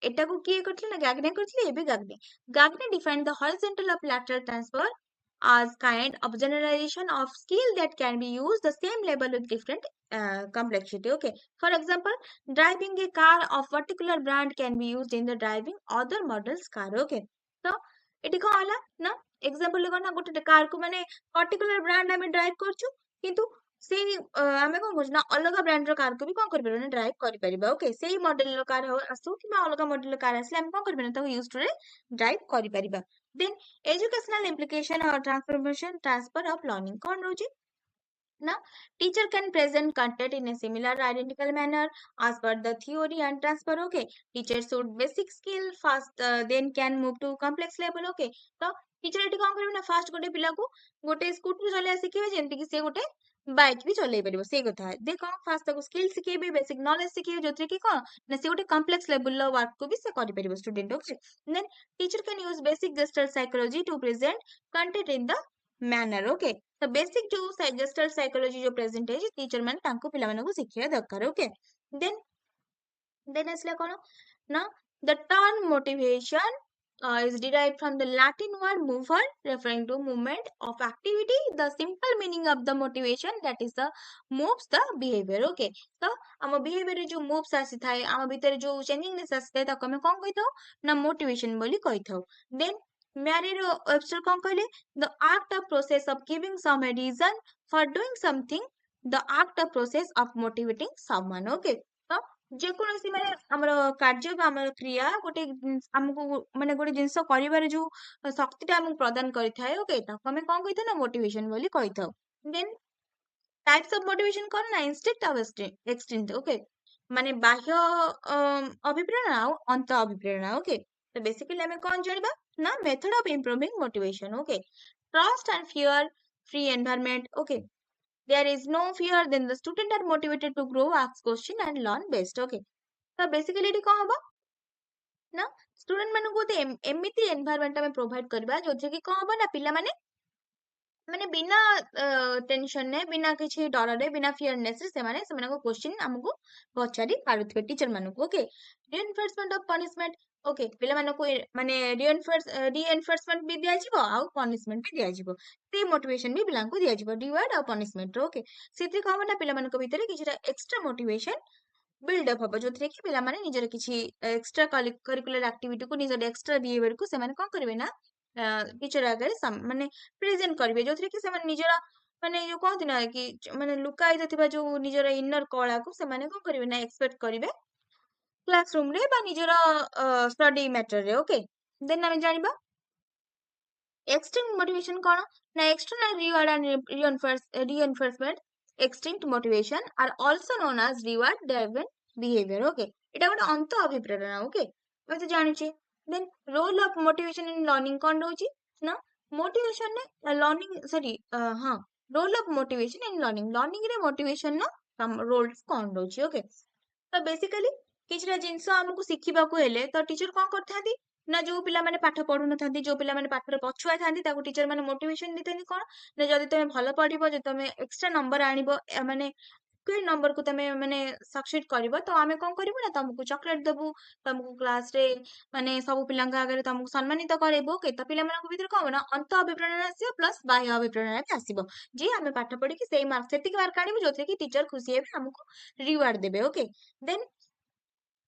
ଏଟାକୁ କିଏ କରିଥିଲେ ନା ଗାଗ୍ନେ କରିଥିଲେ ଏବେ ଗାଗ୍ନେ defined the horizontal of lateral transfer as kind of generalization of skill that can be used the same level with different complexity okay for example driving a car of particular brand can be used in the driving other models car okay ତ ଏଠି କଣ ହେଲା ନା example କଣ ନା ଗୋଟେ car କୁ ମାନେ ପର୍ଟିକୁଲାର ବ୍ରାଣ୍ଡ ଆମେ ଡ୍ରାଇଭ କରୁଛୁ କିନ୍ତୁ ସେଇ ଆମେ କଣ କରୁଛୁ ନା ଅଲଗା ବ୍ରାଣ୍ଡର କାରକୁ ବି କଣ କରିପାରିବା ନା ଡ୍ରାଇଭ କରିପାରିବା ଓକେ ସେଇ ମଡେଲର କାର ଆସୁ କିମ୍ବା ଅଲଗା ମଡେଲର କାର ଆସିଲେ ଆମେ କଣ କରିପାରିବା ତାକୁ ୟୁଜ ରେ ଡ୍ରାଇଭ କରିପାରିବା ଦେନ୍ educational implication or transformation transfer of learning କଣ ରହୁଛି ନା teacher can present content in a similar identical manner as per the theory and transfer okay teacher should basic skill fast then can move to complex level okay ତ teacher ଏଠି କଣ କରିବେ ନା first ଗୋଟେ ପିଲାକୁ ଗୋଟେ ସ୍କୁଟି ଚଲେଇବା ଶିଖେଇବେ ଯେମିତି କି ସେ ଗୋଟେ ବାଇକ୍ ବି ଚଲେଇ ପାରିବ ସେଇ କଥା ଦେ କଣ ଫାର୍ଷ୍ଟ ତାକୁ ସ୍କିଲ ଶିଖେଇବେ ବେସିକ ନଲେଜ ଶିଖେଇବେ ଯୋଉଥିରେ କି କଣ ନା ସେ ଗୋଟେ କମ୍ପ୍ଲେକ୍ସ ଲେବୁଲର ୱାର୍କ କୁ ବି ସେ କରିପାରିବ student okay then teacher can use basic gestalt psychology to present content in the manner okay ତ ବେସିକ ଯୋଉ ଗେଷ୍ଟାଲ ସାଇକୋଲୋଜି ଯୋଉ ପ୍ରେଜେଣ୍ଟ ହେଇଛି ଟିଚର ମାନେ ତାଙ୍କୁ ପିଲାମାନଙ୍କୁ ଶିଖେଇବା ଦରକାର ଓକେ Then ଆସିଲା କଣ ନା the term motivation is derived from the Latin word mover referring to movement of activity. The simple meaning of the motivation that is the moves the behavior. Okay, ତ ଆମ behavior ରେ ଯୋଉ moves ଆସିଥାଏ ଆମ ଭିତରେ ଯୋଉ changingness ଆସିଥାଏ ତାକୁ ଆମେ କଣ କହିଥାଉ ନା motivation ବୋଲି କହିଥାଉ. Then ମ୍ୟାରିର ୱେବସାଇଟ୍ କଣ କହିଲେ the act of process of giving some a reason for doing something, the act of process of motivating someone. Okay, ତ ଯେକୌଣସି ମାନେ ଆମର କାର୍ଯ୍ୟ ବା ଆମର କ୍ରିୟା ଗୋଟେ ଆମକୁ ମାନେ ଗୋଟେ ଜିନିଷ କରିବାରେ ଯୋଉ ଶକ୍ତିଟା ଆମକୁ ପ୍ରଦାନ କରିଥାଏ ଓକେ ତାକୁ ଆମେ କଣ କହିଥାଉ ନା ମୋଟିଭେସନ ବୋଲି କହିଥାଉ. ଦେନ୍ ଟାଇପ୍ସ ଅଫ ମୋଟିଭେସନ କଣ ନା ଇନଷ୍ଟିଙ୍କ୍ଟ ଆଉ ଏକ୍ସଟିଙ୍କ୍ଟ. ଓକେ, ମାନେ ବାହ୍ୟ ଅଭିପ୍ରେରଣା ଆଉ ଅନ୍ତ ଅଭିପ୍ରେରଣା. ଓକେ, ତ ବେସିକାଲି ଆମେ କଣ ଜାଣିବା ନା method of improving motivation. Okay, trust and fear free environment. Okay, there is no fear, then the student are motivated to grow, ask question and learn best. Okay, ତ ବେସିକାଲି ଏଠି କଣ ହବ ନା ଷ୍ଟୁଡେଣ୍ଟ ମାନଙ୍କୁ ଗୋଟେ ଏମିତି ଏନଭାୟରମେଣ୍ଟ ଆମେ provide କରିବା ଯୋଉଥିରେ କି କଣ ହବ ନା ପିଲାମାନେ ମାନେ ବିନା ଟେନସନରେ ବିନା କିଛି ଡରରେ ବିନା ଫିୟରନେସରେ ସେମାନେ ସେମାନଙ୍କ କ୍ୱେଶ୍ଚିନ୍ ଆମକୁ ପଚାରି ପାରୁଥିବେ ଟିଚର ମାନଙ୍କୁ. Okay, reinforcement of punishment. Okay, ପିଲାମାନଙ୍କୁ ମାନେ ରିଏନଫୋର୍ସମେଣ୍ଟ ବି ଦିଆଯିବ ଆଉ ପନିଶମେଣ୍ଟ ବି ଦିଆଯିବ. ସେଇ ମୋଟିଭେସନ ବି ପିଲାଙ୍କୁ ଦିଆଯିବ ରିୱାର୍ଡ ଆଉ ପନିଶମେଣ୍ଟ. ଓକେ, ସେଥିରେ କଣ ହବ ନା ପିଲାମାନଙ୍କ ଭିତରେ କିଛିଟା ଏକ୍ସଟ୍ରା ମୋଟିଭେସନ ବିଲ୍ଡଅପ୍ ହବ ଯୋଉଥିରେ କି ପିଲାମାନେ ନିଜର କିଛି ଏକ୍ସଟ୍ରା କରିକୁଲାର ଆକ୍ଟିଭିଟିକୁ ନିଜର ଏକ୍ସଟ୍ରା ବିହେଭିୟରକୁ ସେମାନେ କଣ କରିବେ ନା ଟିଚର ଆଗରେ ମାନେ ପ୍ରେଜେଣ୍ଟ କରିବେ ଯୋଉଥିରେ କି ସେମାନେ ନିଜର ମାନେ ଯୋଉ କହନ୍ତି ନା କି ମାନେ ଲୁକାୟିତ ଥିବା ଯୋଉ ନିଜର ଇନର କଳାକୁ ସେମାନେ କଣ କରିବେ ନା ଏକ୍ସପେକ୍ଟ କରିବେ କ୍ଲାସ ରୁମ ରେ ବା ନିଜର ଷ୍ଟଡି ମ୍ୟାଟରରେ. ଓକେ, ଦେନ୍ ଆମେ ଜାଣିବା extinct motivation କଣ ନା external reward and reinforcement. Extinct motivation are also known as reward driven behavior. Okay, এটা ଗୋଟେ ଅନ୍ତ ଅଭିପ୍ରେରଣା. ଓକେ, ଆମେ ତ ଜାଣିଛେ. Then role of motivation in learning କଣ ରହୁଛି ନା ମୋଟିଭେସନ ରେ ଲର୍ଣ୍ଣିଂ ସରି ହଁ role of motivation in learning ରେ ମୋଟିଭେସନ ର ରୋଲ କଣ ରହୁଛି. ଓକେ, ତ ବେସିକାଲି କିଛିଟା ଜିନିଷ ଆମକୁ ଶିଖିବାକୁ ହେଲେ ତ ଟିଚର କଣ କରିଥାନ୍ତି ନା ଯୋଉ ପିଲାମାନେ ପାଠ ପଢୁନଥାନ୍ତି ଯୋଉ ପିଲାମାନେ ପାଠରେ ପଛୁଆ ଥାନ୍ତି ତାକୁ ଟିଚର ମାନେ ମୋଟିଭେସନ ଦେଇଥାନ୍ତି କଣ ନା ଯଦି ତମେ ଭଲ ପଢିବ ଯଦି ତମେ ଏକ୍ସଟ୍ରା ନମ୍ବର ଆଣିବ ମାନେ ସ୍କୁଲ ନମ୍ବରକୁ ତମେ ମାନେ ସକ୍ସିଡ କରିବ ତ ଆମେ କଣ କରିବୁ ନା ତମକୁ ଚକୋଲେଟ ଦେବୁ, ତମକୁ କ୍ଲାସରେ ମାନେ ସବୁ ପିଲାଙ୍କ ଆଗରେ ତମକୁ ସମ୍ମାନିତ କରାଇବୁ. ଓକେ, ତ ପିଲାମାନଙ୍କ ଭିତରେ କଣ ହବ ନା ଅନ୍ତ ଅଭିପ୍ରେରଣା ଆସିବ ପ୍ଲସ ବାହ୍ୟ ଅଭିପ୍ରେରଣା ବି ଆସିବ ଯେ ଆମେ ପାଠ ପଢିକି ସେଇ ମାର୍କ ସେତିକି ମାର୍କ ଆଣିବୁ ଯୋଉଥିରେ କି ଟିଚର ଖୁସି ହେବେ ଆମକୁ ରିୱାର୍ଡ ଦେବେ. ଓକେ, ଦେନ୍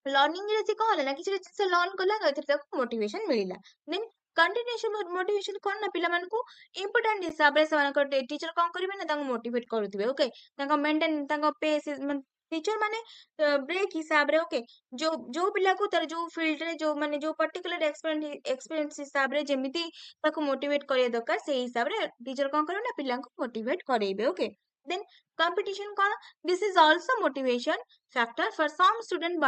ଲର୍ଣ୍ଣିଂ ରେ ସେ କଣ ହେଲା ନା କିଛି ଜିନିଷ ଲର୍ନ କଲା ଏଥିରେ ତାକୁ ମୋଟିଭେସନ ମିଳିଲା. ଦେନ୍ କଣ୍ଟିନ୍ୟୁଏସନ ମୋଟିଭେସନ କଣ ନା ପିଲାମାନଙ୍କୁ ଇମ୍ପୋର୍ଟାଣ୍ଟ ହିସାବରେ ସେମାନଙ୍କ ଟିଚର କଣ କରିବେ ନା ତାଙ୍କୁ ମୋଟିଭେଟ କରୁଥିବେ. ଓକେ, ତାଙ୍କ ମେଣ୍ଟେନ ତାଙ୍କ ପେସ୍ ଟିଚର ମାନେ ବ୍ରେକ୍ ହିସାବରେ. ଓକେ, ଯୋଉ ପିଲାକୁ ତାର ଯୋଉ ଫିଲ୍ଡରେ ଯୋଉ ମାନେ ଯୋଉ ପର୍ଟିକୁଲାର ଏକ୍ସପିରିଏନ୍ସ ହିସାବରେ ଯେମିତି ତାକୁ ମୋଟିଭେଟ କରିବା ଦରକାର ସେଇ ହିସାବରେ ଟିଚର କଣ କରିବେ ନା ପିଲାଙ୍କୁ ମୋଟିଭେଟ କରେଇବେ. ଓକେ, ଦେନ୍ କମ୍ପିଟିସନ କଣ this is also motivation factor for some students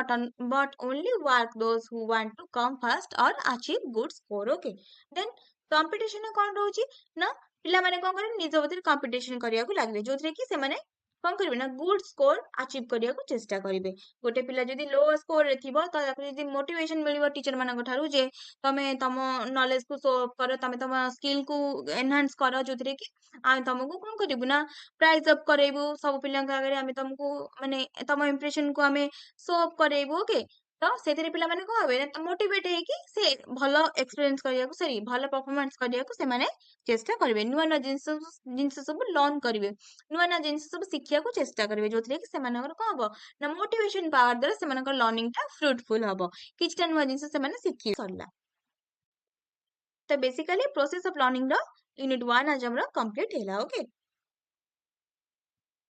but only work those who want to come first or achieve good score. Okay, then competition କଣ ରହୁଛି ନା ପିଲାମାନେ କଣ କରିବେ ନିଜ ଭିତରେ କମ୍ପିଟିସନ କରିବାକୁ ଲାଗିବେ ଯୋଉଥିରେ କି ସେମାନେ କଣ କରିବେ ନା ଗୁଡ ସ୍କୋର ଆଚିଭ କରିବାକୁ ଚେଷ୍ଟା କରିବେ. ଗୋଟେ ପିଲା ଯଦି ଲୋ ସ୍କୋରରେ ଥିବ ତ ତାକୁ ଯଦି ମୋଟିଭେସନ ମିଳିବ ଟିଚର ମାନଙ୍କ ଠାରୁ ଯେ ତମେ ତମ ନଲେଜ କୁ ସୋ ଅପ୍ କର ତମେ ତମ ସ୍କିଲ କୁ ଏନହାନ୍ସ କର ଯୋଉଥିରେ କି ଆମେ ତମକୁ କଣ କରିବୁ ନା ପ୍ରାଇଜ ଅପ୍ କରେଇବୁ ସବୁ ପିଲାଙ୍କ ଆଗରେ ଆମେ ତମକୁ ମାନେ ତମ ଇମ୍ପ୍ରେସନ କୁ ଆମେ ସୋ ଅପ୍ କରେଇବୁ. ଓକେ, ତ ସେଥିରେ ପିଲାମାନେ କଣ ହେବେ ନା ମୋଟିଭେଟ ହେଇକି ସେ ଭଲ ଏକ୍ସପିରିଏନ୍ସ କରିବାକୁ ସରି ଭଲ ପରଫରମାନ୍ସ କରିବାକୁ ସେମାନେ ଚେଷ୍ଟା କରିବେ. ନୂଆ ନୂଆ ଜିନିଷ ସବୁ ଲର୍ନ କରିବେ, ନୂଆ ନୂଆ ଜିନିଷ ସବୁ ଶିଖିବାକୁ ଚେଷ୍ଟା କରିବେ ଯୋଉଥିରେ କି ସେମାନଙ୍କର କଣ ହବ ନା ମୋଟିଭେସନ ପାୱାର ଦ୍ୱାରା ସେମାନଙ୍କର ଲର୍ଣ୍ଣିଂ ଟା ଫ୍ରୁଟଫୁଲ ହବ, କିଛିଟା ନୂଆ ଜିନିଷ ସେମାନେ ଶିଖିବେ. ସରିଲା, ତ ବେସିକାଲି ପ୍ରୋସେସ ଅଫ ଲର୍ଣ୍ଣିଂ ର ୟୁନିଟ 1 ଆଜି ଆମର କମ୍ପ୍ଲିଟ ହେଲା. ଓକେ,